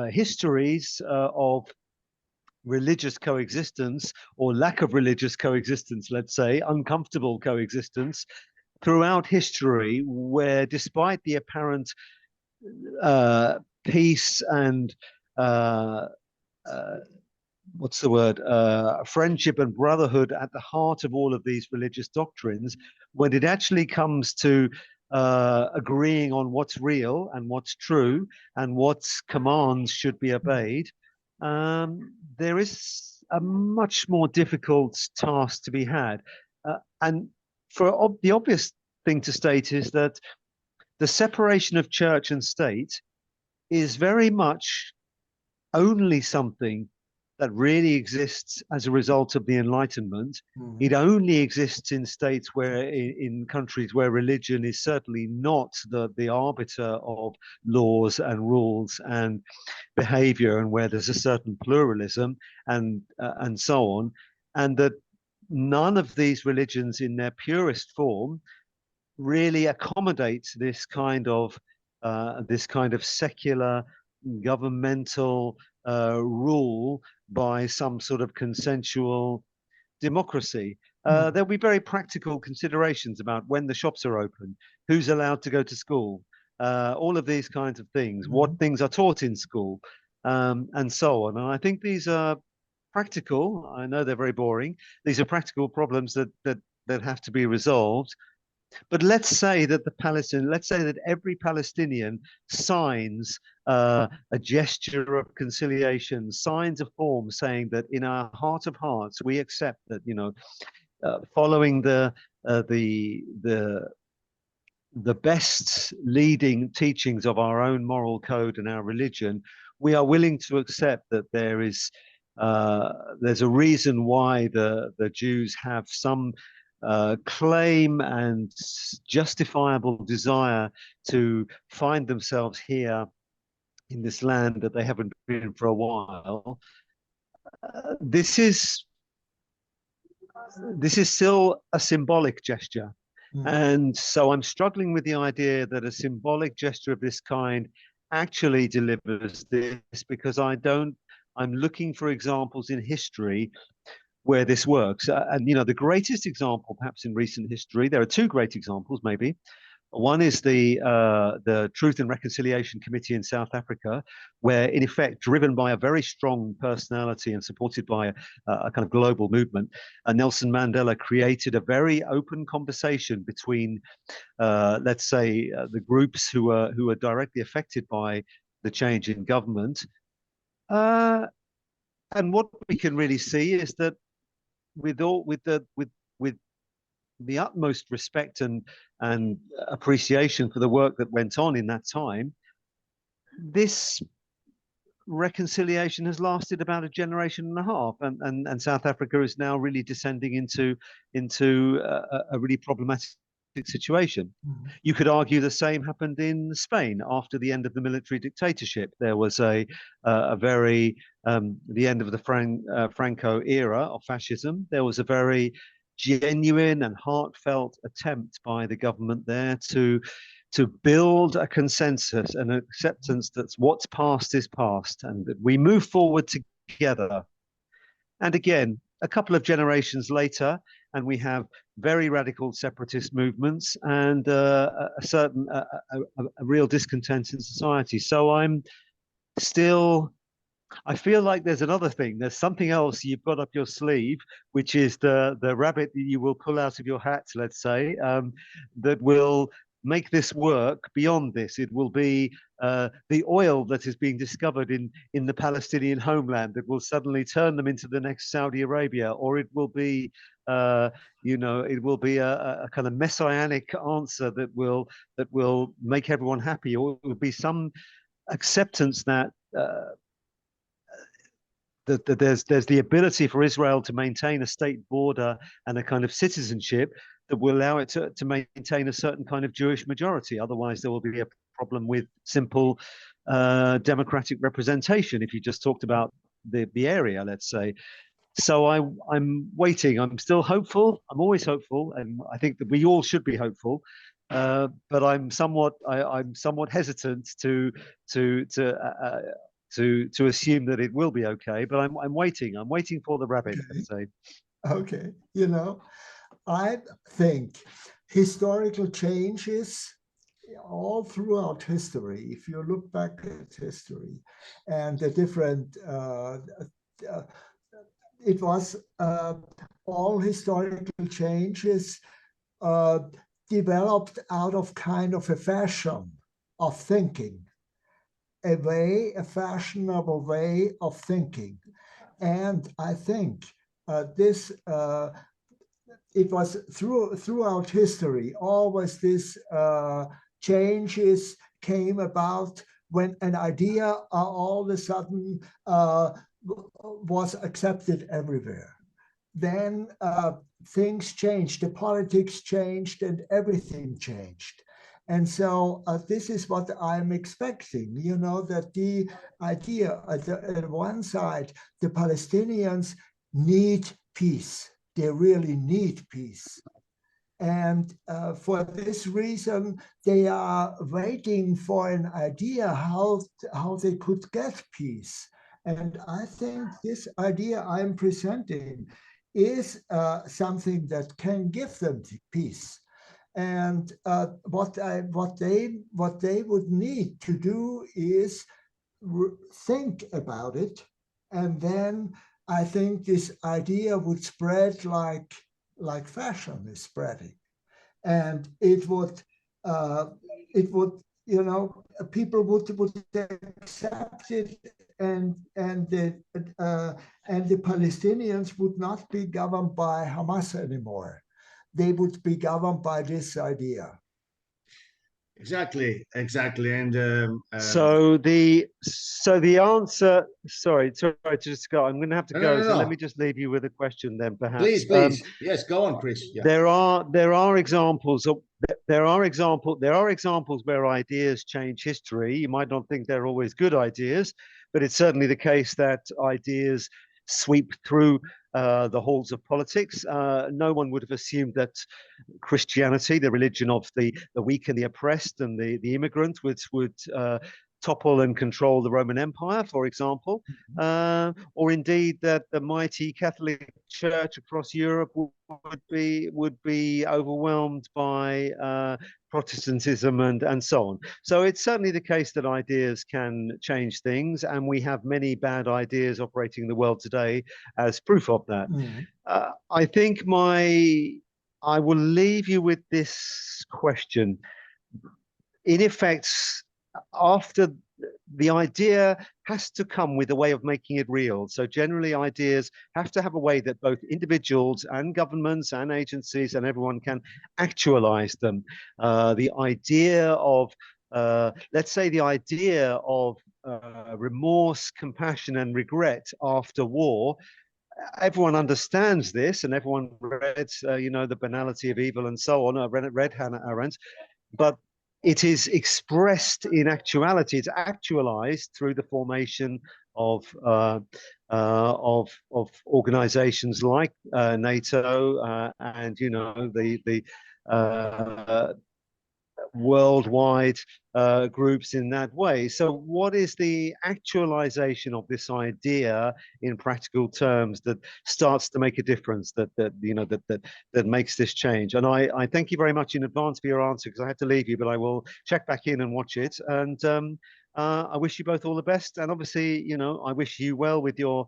histories of religious coexistence or lack of religious coexistence, let's say, uncomfortable coexistence throughout history, where despite the apparent peace and friendship and brotherhood at the heart of all of these religious doctrines, when it actually comes to agreeing on what's real and what's true and what commands should be obeyed, there is a much more difficult task to be had. And the obvious thing to state is that the separation of church and state is very much only something that really exists as a result of the Enlightenment. It only exists in states in countries where religion is certainly not the arbiter of laws and rules and behavior, and where there's a certain pluralism and so on. And that none of these religions in their purest form really accommodates this kind of secular governmental rule by some sort of consensual democracy. There'll be very practical considerations about when the shops are open, who's allowed to go to school, all of these kinds of things, what things are taught in school, and so on. And I think these are practical. I know they're very boring. These are practical problems that have to be resolved. But let's say that every Palestinian signs a gesture of conciliation, signs a form saying that in our heart of hearts we accept that, you know, following the best leading teachings of our own moral code and our religion, we are willing to accept that there's a reason why the Jews have some claim and justifiable desire to find themselves here in this land that they haven't been in for a while. This is still a symbolic gesture. And so I'm struggling with the idea that a symbolic gesture of this kind actually delivers this, because I'm looking for examples in history where this works. And, you know, the greatest example, perhaps in recent history, there are two great examples, maybe. One is the Truth and Reconciliation Committee in South Africa, where, in effect, driven by a very strong personality and supported by a kind of global movement, Nelson Mandela created a very open conversation between, let's say, the groups who are directly affected by the change in government. And what we can really see is that with the utmost respect and appreciation for the work that went on in that time, this reconciliation has lasted about a generation and a half, and South Africa is now really descending into a really problematic situation. You could argue the same happened in Spain after the end of the military dictatorship. There was the end of the Franco era of fascism. There was a very genuine and heartfelt attempt by the government there to build a consensus and an acceptance that what's past is past and that we move forward together. And again, a couple of generations later, and we have very radical separatist movements and a real discontent in society. So I feel like there's another thing. There's something else you've got up your sleeve, which is the rabbit that you will pull out of your hat, let's say, that will make this work beyond this. It will be the oil that is being discovered in the Palestinian homeland that will suddenly turn them into the next Saudi Arabia, or it will be, it will be a kind of messianic answer that will make everyone happy, or it will be some acceptance that there's the ability for Israel to maintain a state border and a kind of citizenship that will allow it to maintain a certain kind of Jewish majority. Otherwise, there will be a problem with simple democratic representation if you just talked about the area, let's say. So I'm waiting. I'm still hopeful. I'm always hopeful, and I think that we all should be hopeful. But I'm somewhat hesitant to assume that it will be okay. But I'm waiting. I'm waiting for the rabbit, let's say. Okay, I think historical changes all throughout history, if you look back at history and the different, it was all historical changes developed out of kind of a fashion of thinking, a fashionable way of thinking. And I think this it was throughout history, always this changes came about when an idea all of a sudden was accepted everywhere. Then things changed, the politics changed, and everything changed. And so this is what I'm expecting, that the idea at one side, the Palestinians need peace. they really need peace. And for this reason, they are waiting for an idea how they could get peace. And I think this idea I'm presenting is something that can give them peace. And what they would need to do is think about it, and then I think this idea would spread like fashion is spreading, and it would people would accept it, and the Palestinians would not be governed by Hamas anymore. They would be governed by this idea. Exactly. And so the answer. Sorry to just go. I'm going to have to go. So let me just leave you with a question then, perhaps. Please. Yes, go on, Chris. Yeah. There are examples where ideas change history. You might not think they're always good ideas, but it's certainly the case that ideas sweep through the halls of politics. No one would have assumed that Christianity, the religion of the weak and the oppressed and the immigrant, would topple and control the Roman Empire, for example, or indeed that the mighty Catholic Church across Europe would be overwhelmed by Protestantism and so on. So it's certainly the case that ideas can change things, and we have many bad ideas operating in the world today as proof of that. I think I will leave you with this question. In effect, after the idea has to come with a way of making it real. So generally ideas have to have a way that both individuals and governments and agencies and everyone can actualize them. The idea of, let's say the idea of remorse, compassion and regret after war, everyone understands this, and everyone read, The Banality of Evil and so on. I read Hannah Arendt, but it is expressed in actuality. It's actualized through the formation of organizations like NATO and the worldwide groups in that way. So what is the actualization of this idea in practical terms that starts to make a difference, that makes this change? And I thank you very much in advance for your answer, because I had to leave you, but I will check back in and watch it. And I wish you both all the best, and obviously I wish you well with your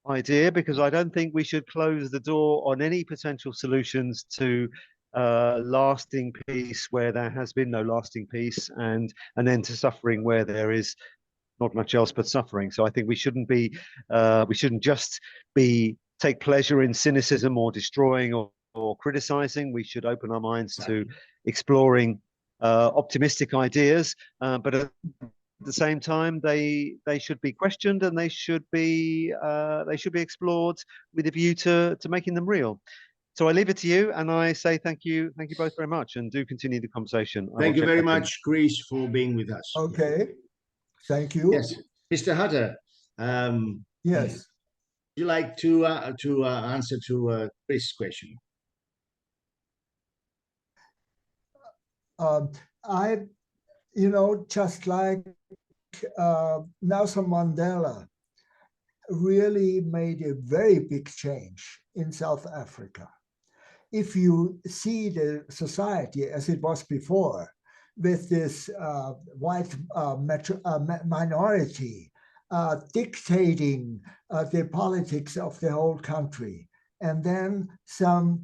idea, because I don't think we should close the door on any potential solutions to lasting peace where there has been no lasting peace, and an end to suffering where there is not much else but suffering. So I think we shouldn't just take pleasure in cynicism or destroying or criticizing. We should open our minds to exploring optimistic ideas, but at the same time they should be questioned, and they should be explored with a view to making them real. So I leave it to you, and I say thank you both very much, and do continue the conversation. Thank you very much, Chris, for being with us. Okay, thank you. Yes, Mr. Hutter. Yes. Would you like to answer to Chris' question? Just like Nelson Mandela really made a very big change in South Africa. If you see the society as it was before, with this white minority dictating the politics of the whole country, and then some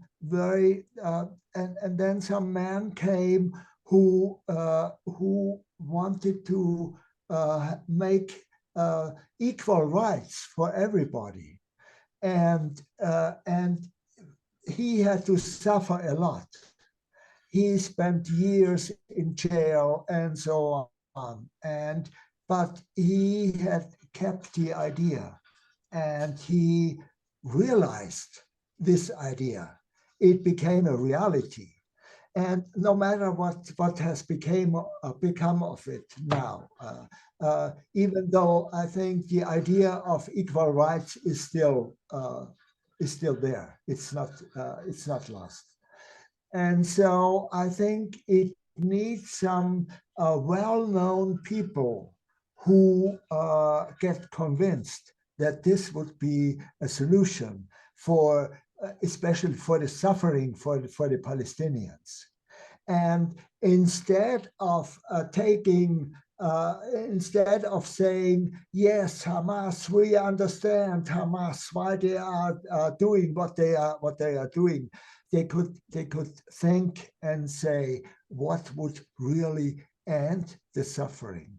man came who wanted to make equal rights for everybody, and he had to suffer a lot. He spent years in jail and so on, but he had kept the idea, and he realized this idea. It became a reality, and no matter what has become of it now, even though I think the idea of equal rights is still still there. It's not lost. And so I think it needs some well-known people who get convinced that this would be a solution for, especially for the suffering for the Palestinians. And instead of instead of saying, yes, Hamas, we understand Hamas, why they are doing what they are doing, they could think and say, what would really end the suffering?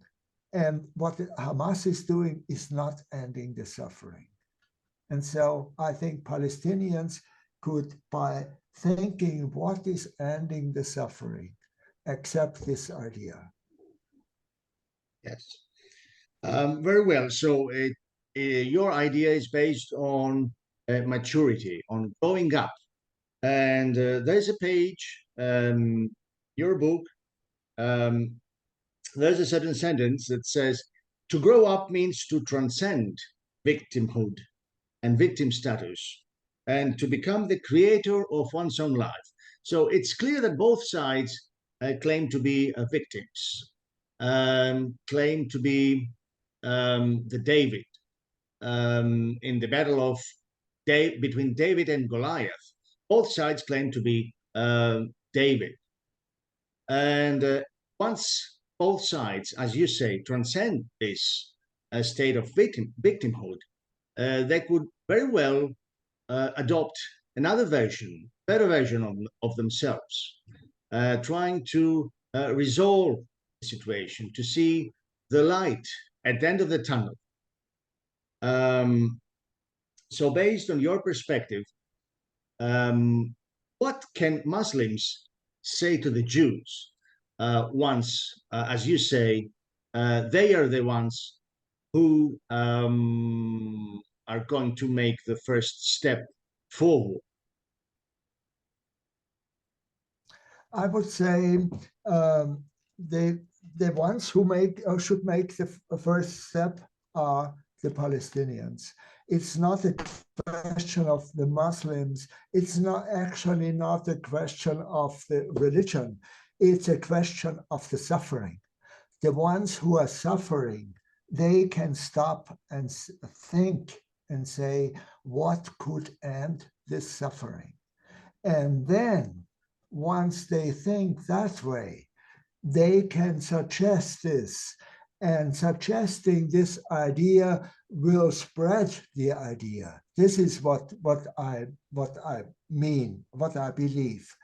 And what Hamas is doing is not ending the suffering. And so I think Palestinians could, by thinking what is ending the suffering, accept this idea. Yes. Very well. So your idea is based on maturity, on growing up. And there's a page, your book, there's a certain sentence that says, to grow up means to transcend victimhood and victim status and to become the creator of one's own life. So it's clear that both sides claim to be victims, claim to be the David in the battle of between David and Goliath. Both sides claim to be David. And once both sides, as you say, transcend this state of victimhood, they could very well adopt another version, better version of themselves, trying to resolve the situation, to see the light at the end of the tunnel. So based on your perspective, what can Muslims say to the Jews once, as you say, they are the ones who are going to make the first step forward? I would say the ones who should make the first step are the Palestinians. It's not a question of the Muslims. It's not a question of the religion. It's a question of the suffering. The ones who are suffering, they can stop and think and say, what could end this suffering? And then, once they think that way, they can suggest this, and suggesting this idea will spread the idea. This is what I mean, what I believe.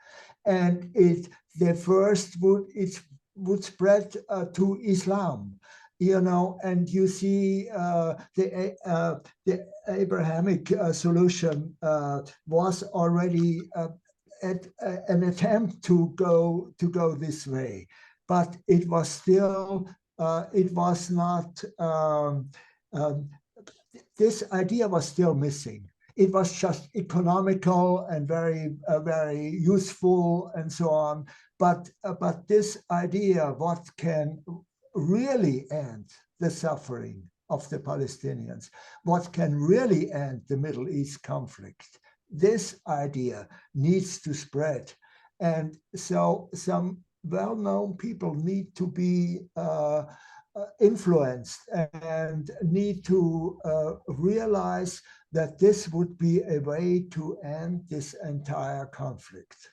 And it would spread to Islam, you know, and you see the Abrahamic solution was already an attempt to go this way, but it was still it was not. This idea was still missing. It was just economical and very useful and so on. But this idea, what can really end the suffering of the Palestinians, what can really end the Middle East conflict, this idea needs to spread. And so some well-known people need to be influenced and need to realize that this would be a way to end this entire conflict.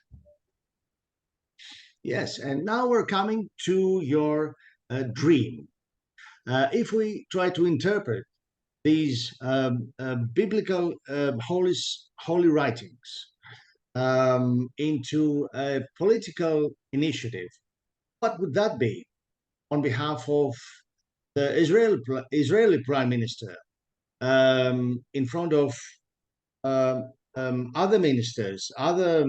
Yes, and now we're coming to your dream. If we try to interpret these biblical holy writings into a political initiative, what would that be on behalf of the Israeli Prime Minister, in front of other ministers, other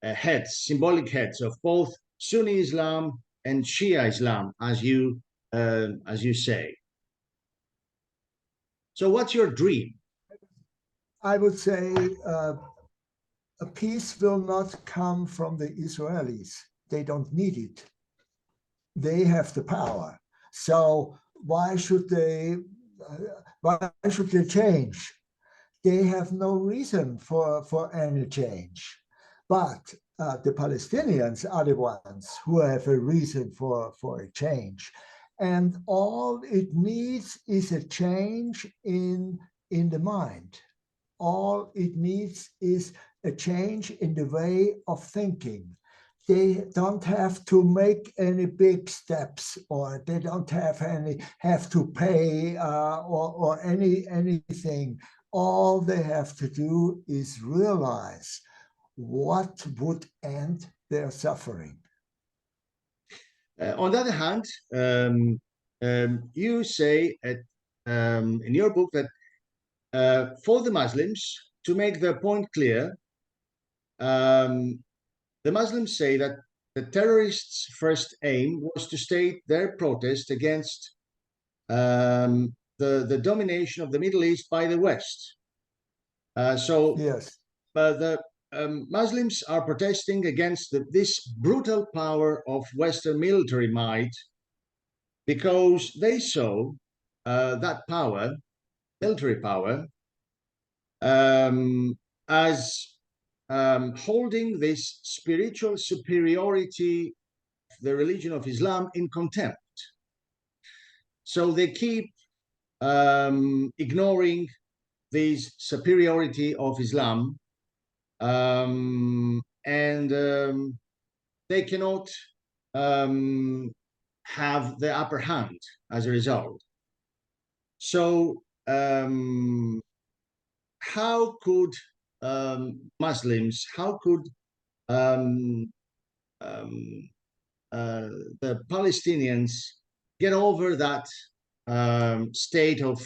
heads, symbolic heads of both Sunni Islam and Shia Islam, as you say? So what's your dream? I would say a peace will not come from the Israelis. They don't need it. They have the power. So why should they change? they have no reason for any change. But the Palestinians are the ones who have a reason for a change. And all it needs is a change in the mind. All it needs is a change in the way of thinking. They don't have to make any big steps, or they don't have to pay or anything. All they have to do is realize what would end their suffering. On the other hand, you say in your book that for the Muslims, to make their point clear, the Muslims say that the terrorists' first aim was to state their protest against the domination of the Middle East by the West. Yes, the Muslims are protesting against this brutal power of Western military might, because they saw that power, military power, as holding this spiritual superiority of the religion of Islam in contempt. So they keep ignoring this superiority of Islam, and they cannot have the upper hand as a result. So how could Muslims, how could the Palestinians get over that state of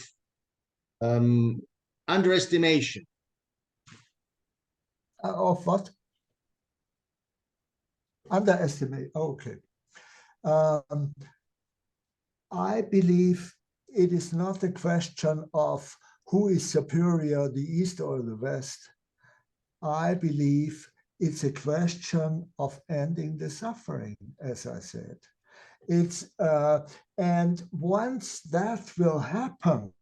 underestimation? Of what? Underestimate. Okay. I believe it is not a question of who is superior, the East or the West. I believe it's a question of ending the suffering, as I said. It's and once that will happen,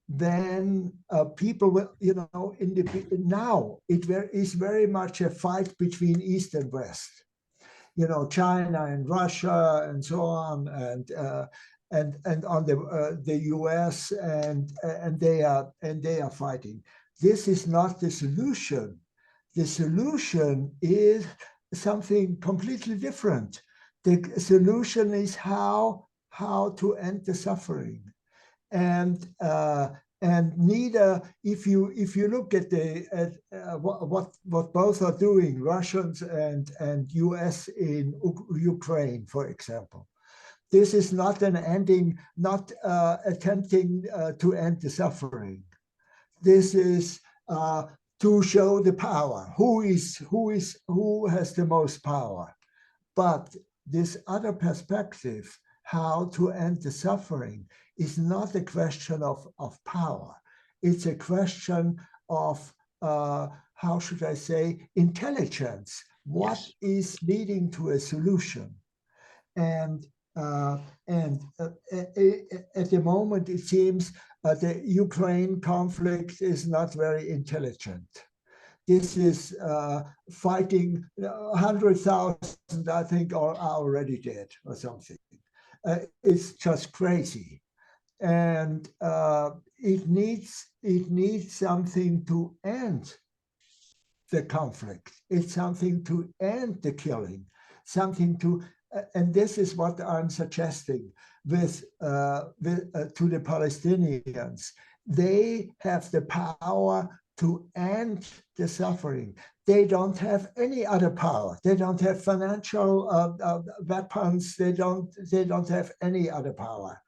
then people will, now it is very much a fight between East and West. China and Russia and so on, and on the US, and they are fighting. This is not the solution. The solution is something completely different. The solution is how to end the suffering, and neither, if you look at what both are doing, Russians and US in Ukraine, for example, this is not attempting to end the suffering. This is to show the power, who has the most power. But this other perspective, how to end the suffering, is not a question of power. It's a question of, how should I say, intelligence. What is leading to a solution? And at the moment, it seems the Ukraine conflict is not very intelligent. This is fighting 100,000, I think, are already dead or something. It's just crazy, and it needs something to end the conflict. It's something to end the killing, something to. And this is what I'm suggesting to the Palestinians. They have the power to end the suffering. They don't have any other power. They don't have financial weapons. They don't have any other power.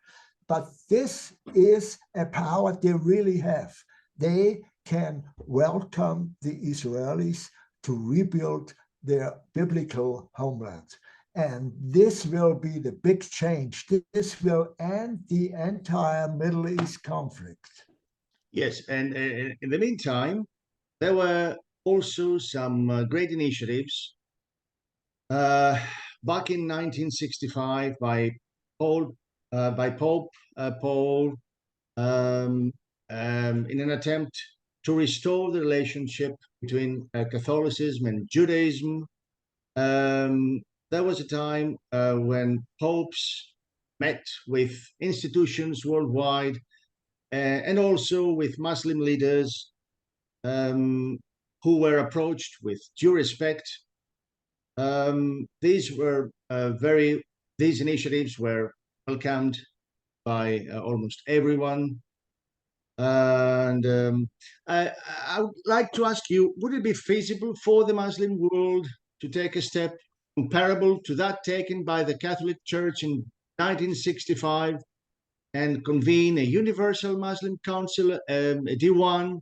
But this is a power they really have. They can welcome the Israelis to rebuild their biblical homeland. And this will be the big change. This will end the entire Middle East conflict. Yes, and in the meantime, there were also some great initiatives back in 1965 by Pope Paul in an attempt to restore the relationship between Catholicism and Judaism. There was a time when popes met with institutions worldwide and also with Muslim leaders who were approached with due respect. These initiatives were welcomed by almost everyone. And I would like to ask you, would it be feasible for the Muslim world to take a step comparable to that taken by the Catholic Church in 1965 and convene a universal Muslim council, a Diwan,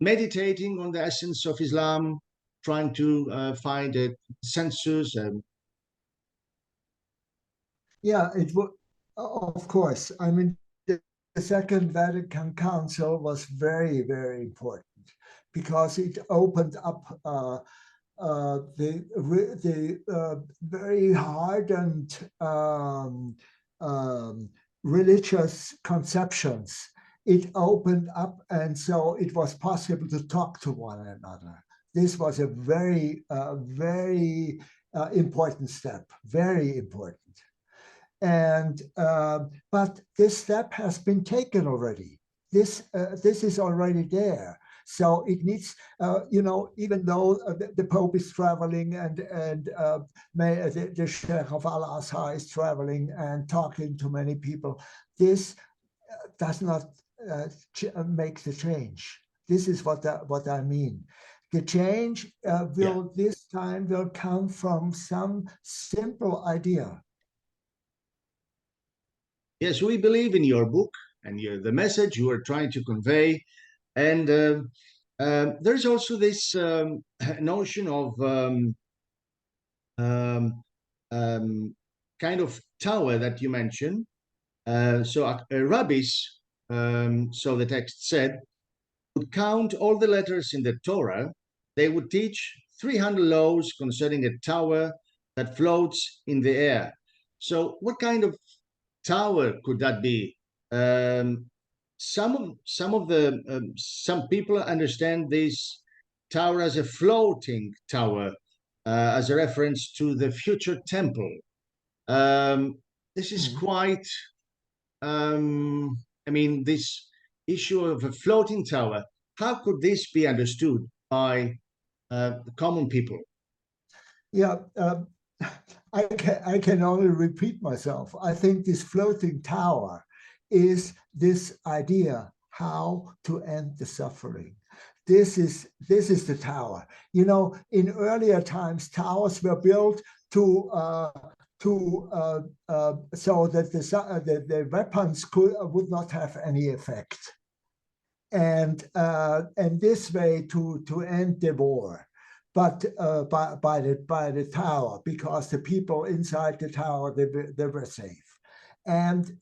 meditating on the essence of Islam, trying to find a consensus? Yeah, it would, of course. I mean, the Second Vatican Council was very, very important because it opened up the very hardened religious conceptions. It opened up, and so it was possible to talk to one another. This was a very, very important step, very important. And but this step has been taken already. This is already there. So it needs, even though the Pope is traveling and the Sheikh of Al-Azhar is traveling and talking to many people, this does not make the change. This is what I mean. The change this time will come from some simple idea. Yes, we believe in your book and the message you are trying to convey. And there's also this notion of kind of tower that you mentioned. So rabbis, so the text said, would count all the letters in the Torah. They would teach 300 laws concerning a tower that floats in the air. So what kind of tower could that be? Some people understand this tower as a floating tower, as a reference to the future temple. This is quite, this issue of a floating tower, how could this be understood by the common people? Yeah, I can only repeat myself. I think this floating tower is this idea how to end the suffering. This is the tower. In earlier times, towers were built so that the weapons would not have any effect, and this way to end the war. But by the tower, because the people inside the tower, they were safe. And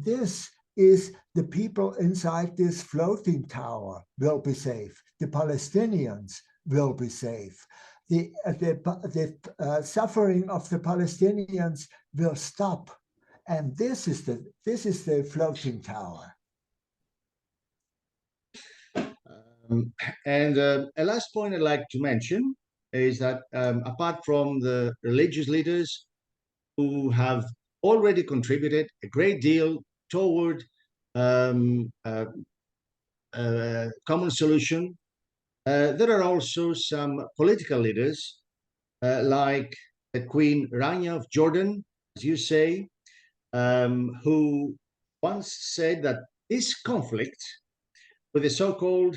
this is the people inside this floating tower will be safe. The Palestinians will be safe. The suffering of the Palestinians will stop. And this is the floating tower. And a last point I'd like to mention is that apart from the religious leaders who have already contributed a great deal toward common solution, there are also some political leaders like the Queen Rania of Jordan, as you say, who once said that this conflict with the so-called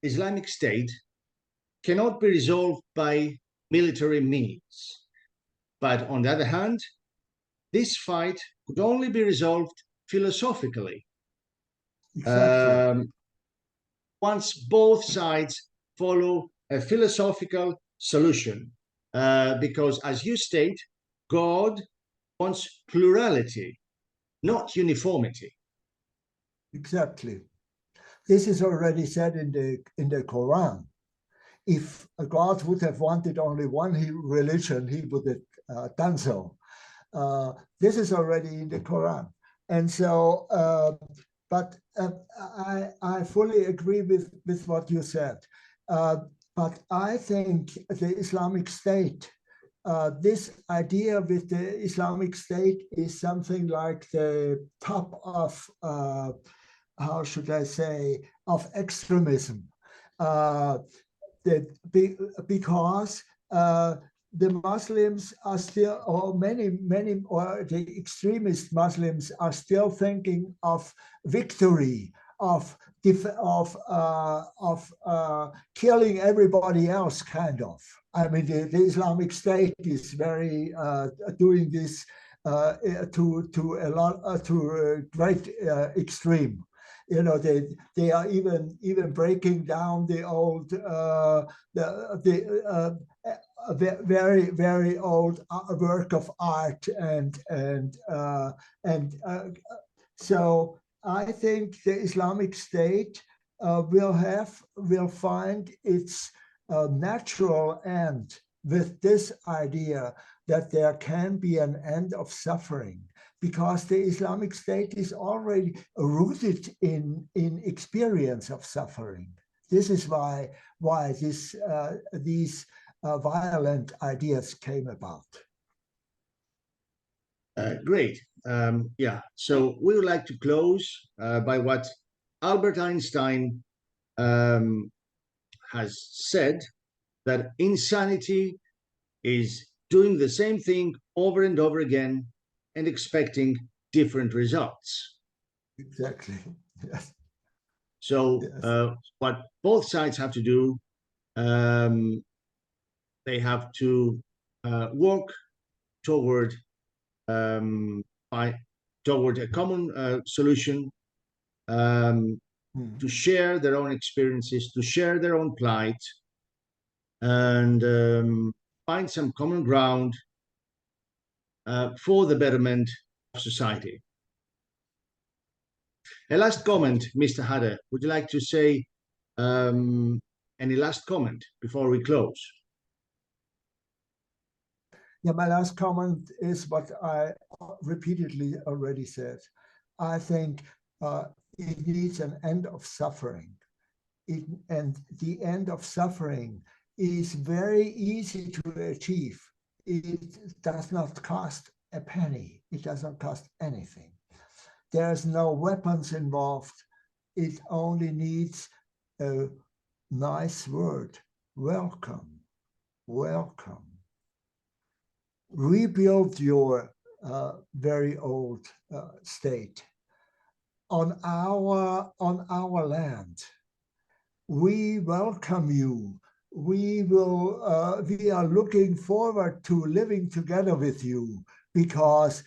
Islamic State cannot be resolved by military means. But on the other hand, this fight could only be resolved philosophically. Exactly. Once both sides follow a philosophical solution. Because as you state, God wants plurality, not uniformity. Exactly. This is already said in the Quran. If God would have wanted only one religion, he would have done so. This is already in the Quran. And so but I fully agree with what you said. But I think the Islamic State, this idea with the Islamic State is something like the top of, how should I say, of extremism. Because the Muslims are still, or many, or the extremist Muslims are still thinking of victory, of killing everybody else, kind of. I mean, the Islamic State is very doing this to a great extreme. You know, they are even breaking down the old very, very old work of art, and so I think the Islamic State will find its natural end with this idea that there can be an end of suffering, because the Islamic State is already rooted in experience of suffering. This is why these violent ideas came about. Great. Yeah, so we would like to close by what Albert Einstein has said, that insanity is doing the same thing over and over again and expecting different results. Exactly. Yes. So yes. What both sides have to do, they have to work toward toward a common solution, to share their own experiences, to share their own plight, and find some common ground for the betterment of society. A last comment, Mr. Hutter, would you like to say any last comment before we close? Yeah, my last comment is what I repeatedly already said. I think it needs an end of suffering. And the end of suffering is very easy to achieve. It does not cost a penny. It doesn't cost anything. There's no weapons involved. It only needs a nice word. Welcome, welcome. Rebuild your very old state on our land. We welcome you. We are looking forward to living together with you, because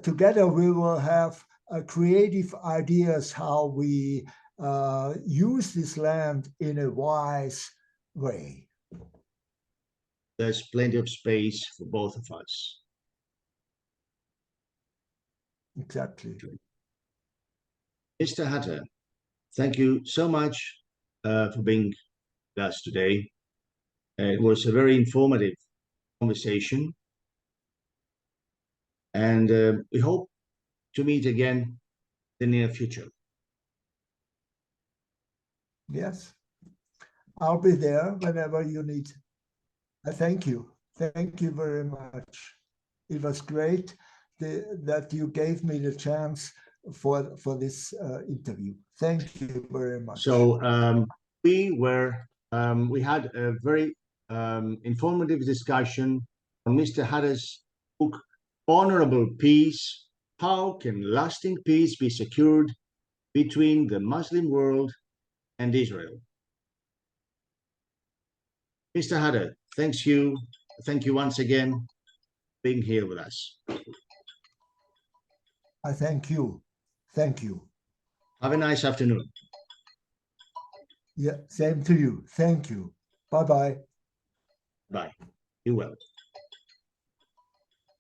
together we will have creative ideas how we use this land in a wise way. There's plenty of space for both of us. Exactly. Mr. Hutter, thank you so much for being with us today. It was a very informative conversation, and we hope to meet again in the near future. Yes, I'll be there whenever you need. I thank you. Thank you very much. It was great that you gave me the chance for this interview. Thank you very much. So we had a very informative discussion on Mr. Hutter's book, Honourable Peace: How Can Lasting Peace Be Secured Between the Muslim World and Israel? Mr. Hutter, thank you once again for being here with us. I thank you. Thank you. Have a nice afternoon. Yeah, same to you. Thank you. Bye-bye. Bye. Be well.